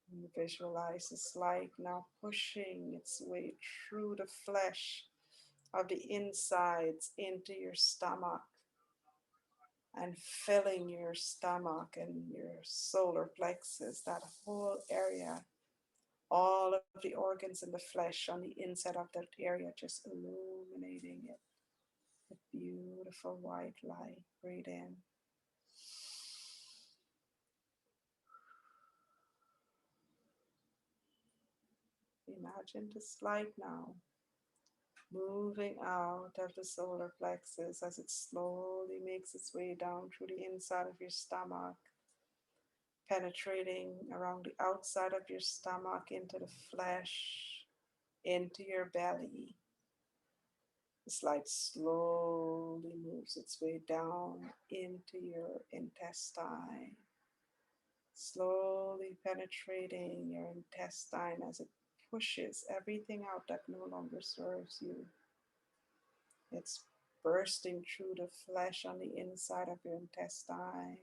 And visualize this light now pushing its way through the flesh of the insides into your stomach and filling your stomach and your solar plexus, that whole area, all of the organs in the flesh on the inside of that area, just illuminating it with beautiful white light. Breathe in. Imagine this light now moving out of the solar plexus as it slowly makes its way down through the inside of your stomach, penetrating around the outside of your stomach into the flesh, into your belly. This light slowly moves its way down into your intestine, slowly penetrating your intestine as it pushes everything out that no longer serves you. It's bursting through the flesh on the inside of your intestine.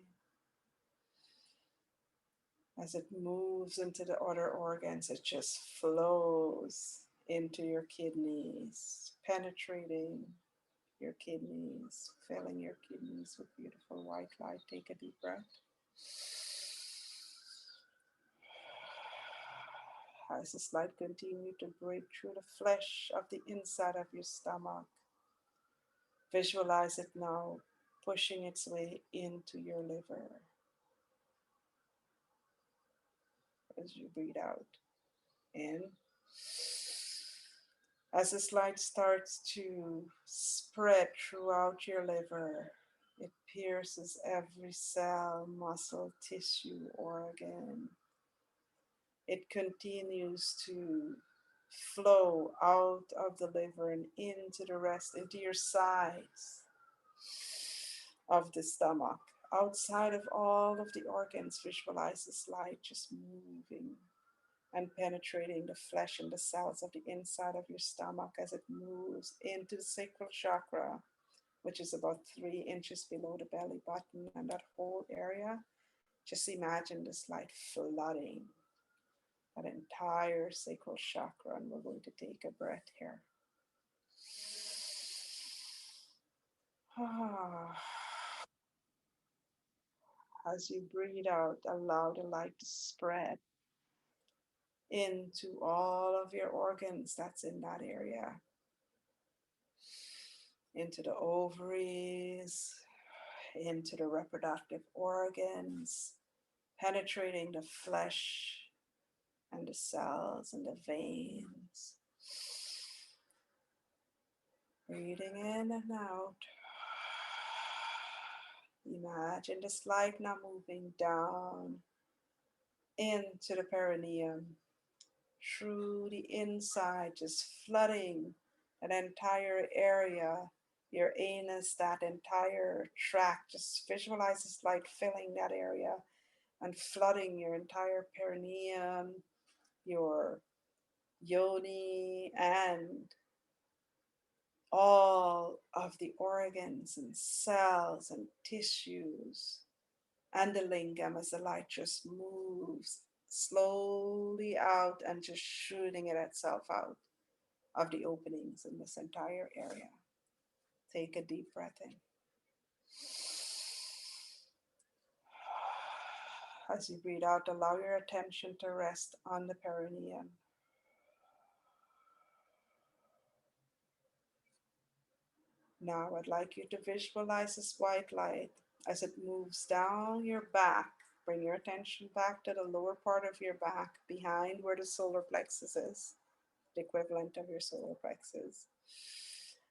As it moves into the other organs, it just flows into your kidneys, penetrating your kidneys, filling your kidneys with beautiful white light. Take a deep breath. As this light continues to break through the flesh of the inside of your stomach, visualize it now pushing its way into your liver. As you breathe out, in. As this light starts to spread throughout your liver, it pierces every cell, muscle, tissue, organ. It continues to flow out of the liver and into the rest, into your sides of the stomach. Outside of all of the organs, visualize this light just moving and penetrating the flesh and the cells of the inside of your stomach as it moves into the sacral chakra, which is about 3 inches below the belly button. And that whole area, just imagine this light flooding that entire sacral chakra. And we're going to take a breath here. As you breathe out, allow the light to spread into all of your organs that's in that area, into the ovaries, into the reproductive organs, penetrating the flesh and the cells and the veins. Breathing in and out. Imagine this light now moving down into the perineum, through the inside, just flooding that entire area, your anus, that entire tract. Just visualize this light filling that area and flooding your entire perineum, your yoni, and all of the organs and cells and tissues, and the lingam as the light just moves slowly out and just shooting it itself out of the openings in this entire area. Take a deep breath in. As you breathe out, allow your attention to rest on the perineum. Now I'd like you to visualize this white light as it moves down your back. Bring your attention back to the lower part of your back, behind where the solar plexus is, the equivalent of your solar plexus.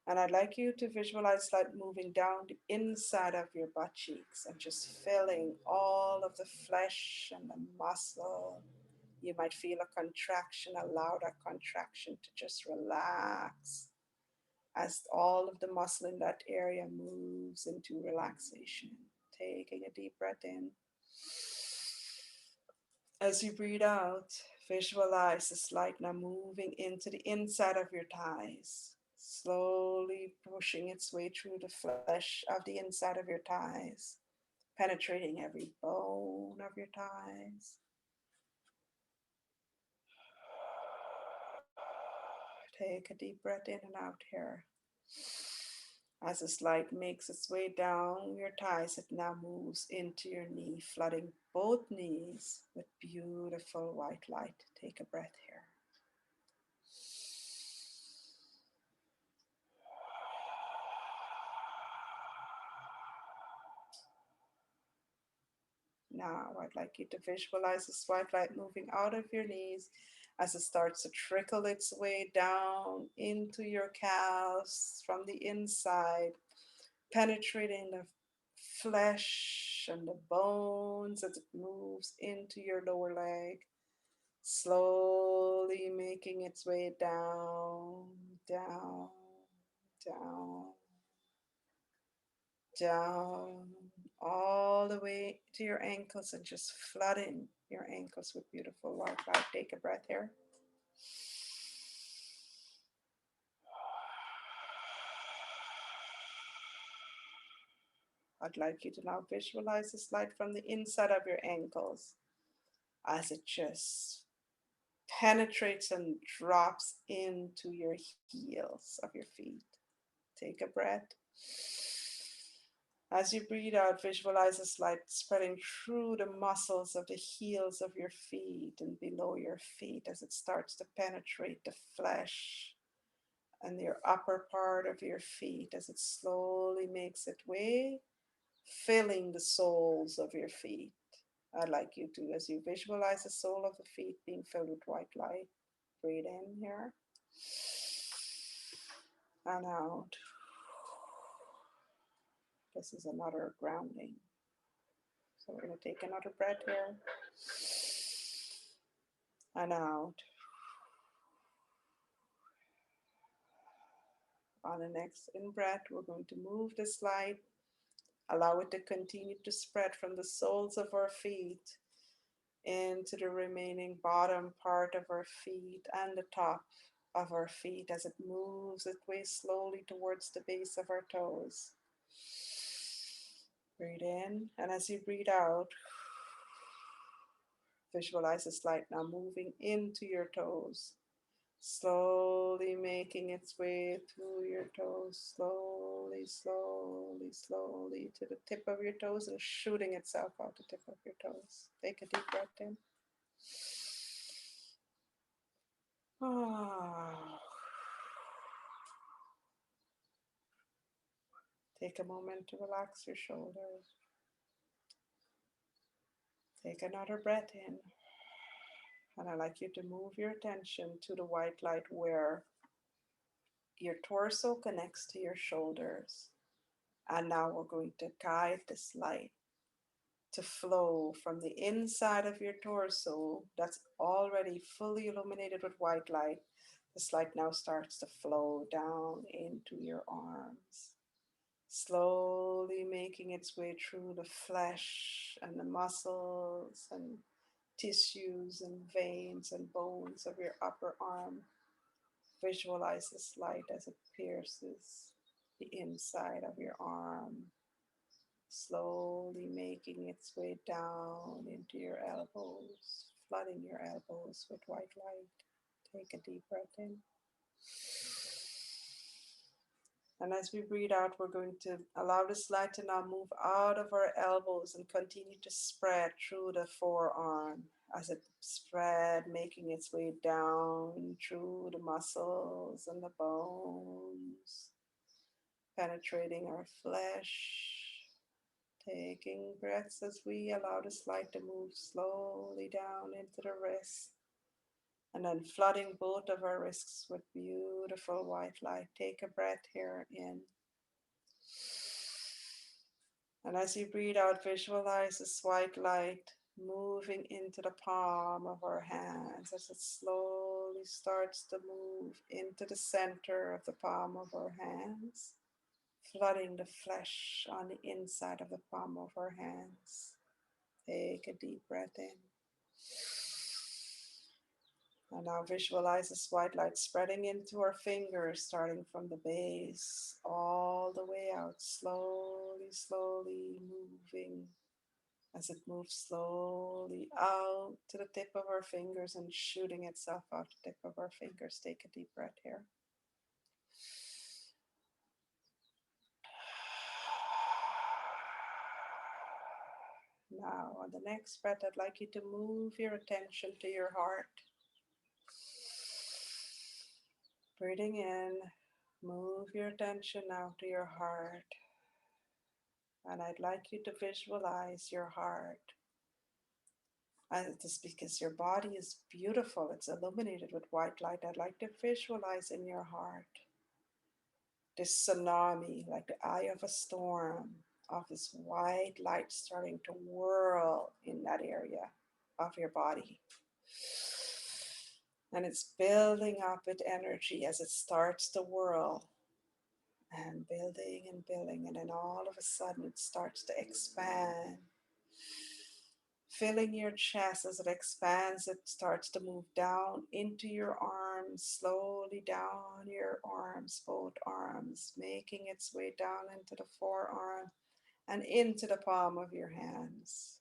And I'd like you to visualize light moving down the inside of your butt cheeks and just filling all of the flesh and the muscle. You might feel a contraction. Allow that contraction to just relax as all of the muscle in that area moves into relaxation. Taking a deep breath in. As you breathe out, visualize this light now moving into the inside of your thighs, slowly pushing its way through the flesh of the inside of your thighs, penetrating every bone of your thighs. Take a deep breath in and out here. As this light makes its way down your thighs, it now moves into your knee, flooding both knees with beautiful white light. Take a breath here. Now, I'd like you to visualize this white light moving out of your knees as it starts to trickle its way down into your calves from the inside, penetrating the flesh and the bones as it moves into your lower leg, slowly making its way down, down, down, down, all the way to your ankles and just flooding your ankles with beautiful white light. Take a breath here. I'd like you to now visualize this light from the inside of your ankles as it just penetrates and drops into your heels of your feet. Take a breath. As you breathe out, visualize this light spreading through the muscles of the heels of your feet and below your feet as it starts to penetrate the flesh and your upper part of your feet as it slowly makes its way, filling the soles of your feet. I'd like you to, as you visualize the sole of the feet being filled with white light, breathe in here and out. This is another grounding. So we're going to take another breath here and out. On the next in breath, we're going to move this light, allow it to continue to spread from the soles of our feet into the remaining bottom part of our feet and the top of our feet as it moves its way slowly towards the base of our toes. Breathe in, and as you breathe out, visualize this light now moving into your toes, slowly making its way through your toes, slowly, slowly, slowly to the tip of your toes and shooting itself out the tip of your toes. Take a deep breath in. Take a moment to relax your shoulders. Take another breath in. And I'd like you to move your attention to the white light where your torso connects to your shoulders. And now we're going to guide this light to flow from the inside of your torso that's already fully illuminated with white light. This light now starts to flow down into your arms, slowly making its way through the flesh and the muscles and tissues and veins and bones of your upper arm. Visualize this light as it pierces the inside of your arm, slowly making its way down into your elbows, flooding your elbows with white light. Take a deep breath in. And as we breathe out, we're going to allow this light to now move out of our elbows and continue to spread through the forearm as it spread, making its way down through the muscles and the bones, penetrating our flesh. Taking breaths as we allow this light to move slowly down into the wrist, and then flooding both of our wrists with beautiful white light. Take a breath here in. And as you breathe out, visualize this white light moving into the palm of our hands as it slowly starts to move into the center of the palm of our hands, flooding the flesh on the inside of the palm of our hands. Take a deep breath in. And now visualize this white light spreading into our fingers, starting from the base all the way out, slowly, slowly moving as it moves slowly out to the tip of our fingers and shooting itself out the tip of our fingers. Take a deep breath here. Now, on the next breath, I'd like you to move your attention to your heart. Breathing in, move your attention now to your heart. And I'd like you to visualize your heart. And just because your body is beautiful, it's illuminated with white light, I'd like to visualize in your heart this tsunami, like the eye of a storm, of this white light starting to whirl in that area of your body. And it's building up its energy as it starts to whirl and building, and then all of a sudden it starts to expand, filling your chest. As it expands, it starts to move down into your arms, slowly down your arms, both arms, making its way down into the forearm and into the palm of your hands.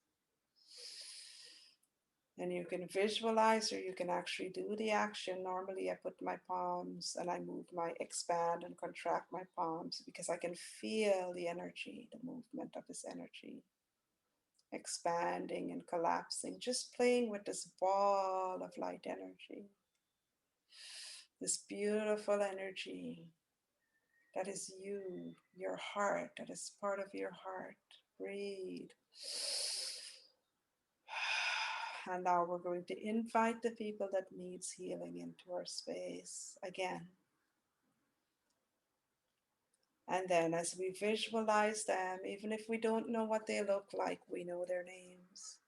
And you can visualize, or you can actually do the action. Normally I put my palms and I move expand and contract my palms because I can feel the energy, the movement of this energy, expanding and collapsing, just playing with this ball of light energy, this beautiful energy that is you, your heart, that is part of your heart. Breathe. And now we're going to invite the people that needs healing into our space again. And then as we visualize them, even if we don't know what they look like, we know their names.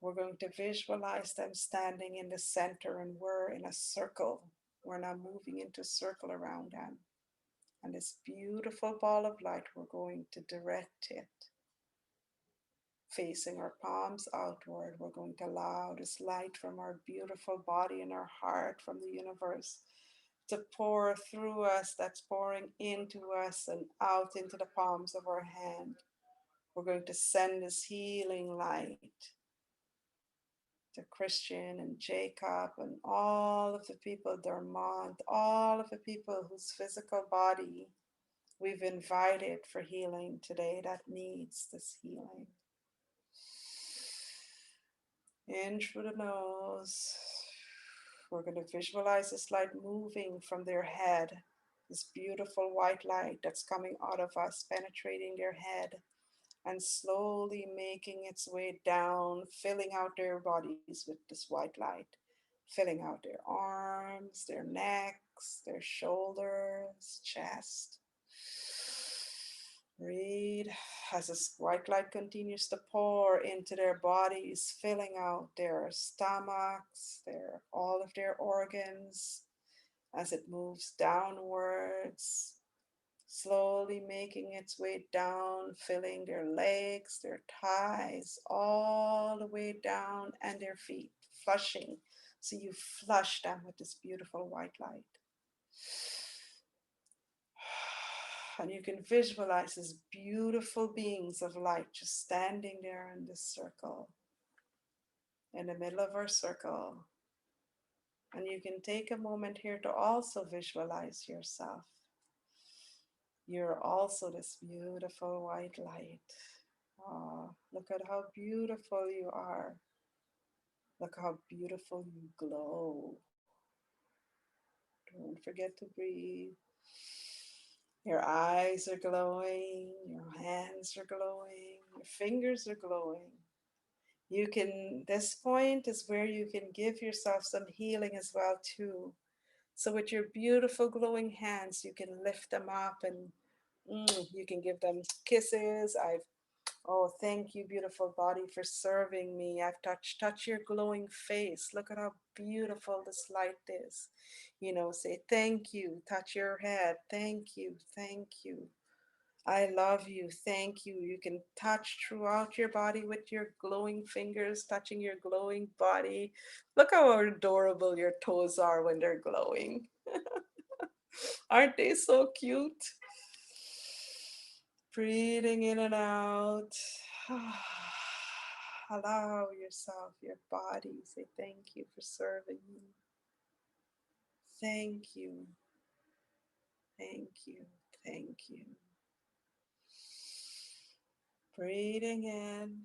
We're going to visualize them standing in the center, and we're in a circle. We're now moving into a circle around them. And this beautiful ball of light, we're going to direct it facing our palms outward. We're going to allow this light from our beautiful body and our heart from the universe to pour through us. That's pouring into us and out into the palms of our hand. We're going to send this healing light to Christian and Jacob and all of the people, Dermont, all of the people whose physical body we've invited for healing today that needs this healing. In through the nose. We're going to visualize this light moving from their head, this beautiful white light that's coming out of us, penetrating their head, and slowly making its way down, filling out their bodies with this white light, filling out their arms, their necks, their shoulders, chest. Breathe as this white light continues to pour into their bodies, filling out their stomachs, all of their organs as it moves downwards, slowly making its way down, filling their legs, their thighs, all the way down, and their feet, flushing. So you flush them with this beautiful white light. And you can visualize these beautiful beings of light just standing there in this circle, in the middle of our circle. And you can take a moment here to also visualize yourself. You're also this beautiful white light. Oh, look at how beautiful you are. Look how beautiful you glow. Don't forget to breathe. Your eyes are glowing, your hands are glowing, your fingers are glowing. You can, this point is where you can give yourself some healing as well too. So with your beautiful glowing hands, you can lift them up and you can give them kisses. Oh, thank you, beautiful body, for serving me. I've touch your glowing face. Look at how beautiful this light is. You know, say thank you, touch your head. Thank you, thank you. I love you, thank you. You can touch throughout your body with your glowing fingers, touching your glowing body. Look how adorable your toes are when they're glowing. Aren't they so cute? Breathing in and out. Allow yourself, your body, say thank you for serving me. Thank you. Thank you. Thank you. Breathing in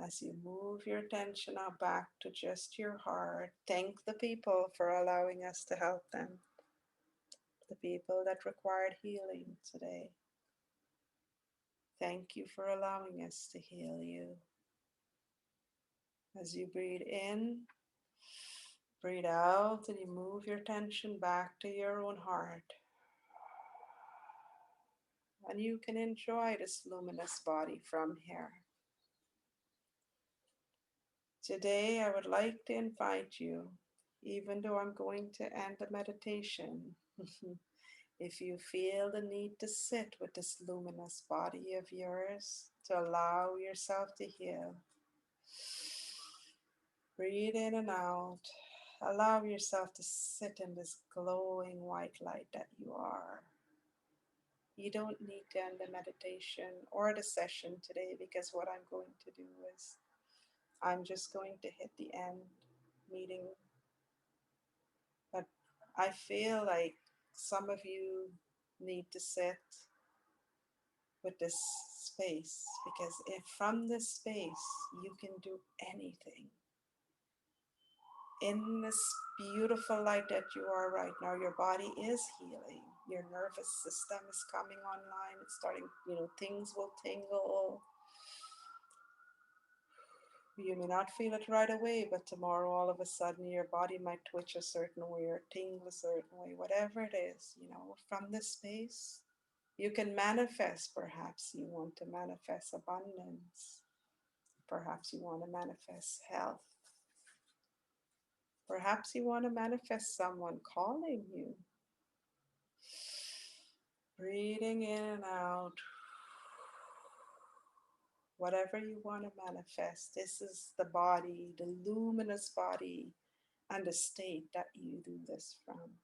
as you move your attention now back to just your heart. Thank the people for allowing us to help them. The people that required healing today. Thank you for allowing us to heal you. As you breathe in, breathe out, and you move your attention back to your own heart. And you can enjoy this luminous body from here. Today, I would like to invite you, even though I'm going to end the meditation, if you feel the need to sit with this luminous body of yours, to allow yourself to heal. Breathe in and out. Allow yourself to sit in this glowing white light that you are. You don't need to end the meditation or the session today, because what I'm going to do is I'm just going to hit the end meeting. But I feel like some of you need to sit with this space, because if from this space you can do anything. In this beautiful light that you are right now, your body is healing. Your nervous system is coming online. It's starting, things will tingle. You may not feel it right away, but tomorrow all of a sudden your body might twitch a certain way or tingle a certain way, whatever it is, from this space. You can manifest. Perhaps you want to manifest abundance. Perhaps you want to manifest health. Perhaps you want to manifest someone calling you. Breathing in and out. Whatever you want to manifest, this is the body, the luminous body, and the state that you do this from.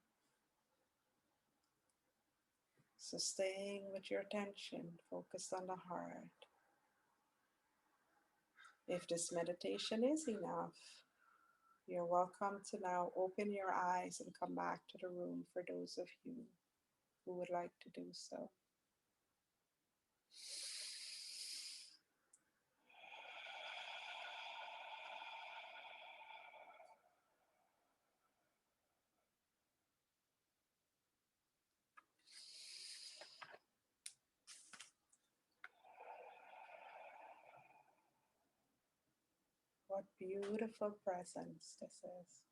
So staying with your attention focused on the heart. If this meditation is enough, you're welcome to now open your eyes and come back to the room for those of you who would like to do so. What beautiful presence this is.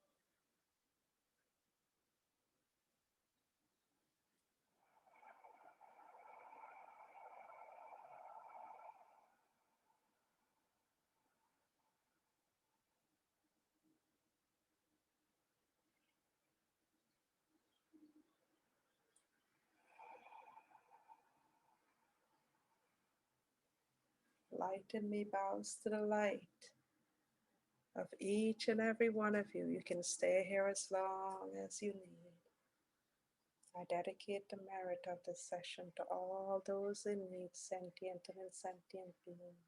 Light in me bows to the light of each and every one of you. You can stay here as long as you need. I dedicate the merit of this session to all those in need, sentient and insentient beings.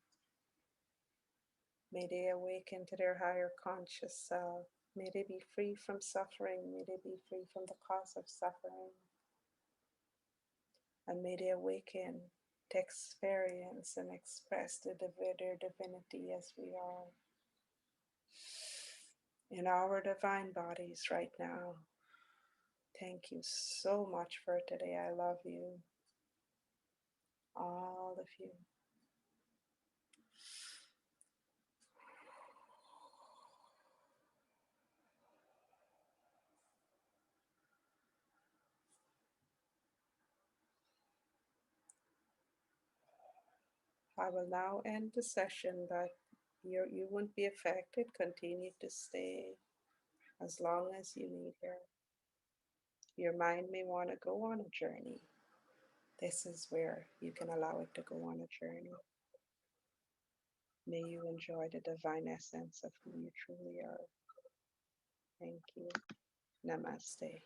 May they awaken to their higher conscious self. May they be free from suffering. May they be free from the cause of suffering. And may they awaken to experience and express their divinity as we are in our divine bodies right now. Thank you so much for today. I love you, all of you. I will now end the session, but you won't be affected. Continue to stay as long as you need here. Your mind may want to go on a journey. This is where you can allow it to go on a journey. May you enjoy the divine essence of who you truly are. Thank you. Namaste.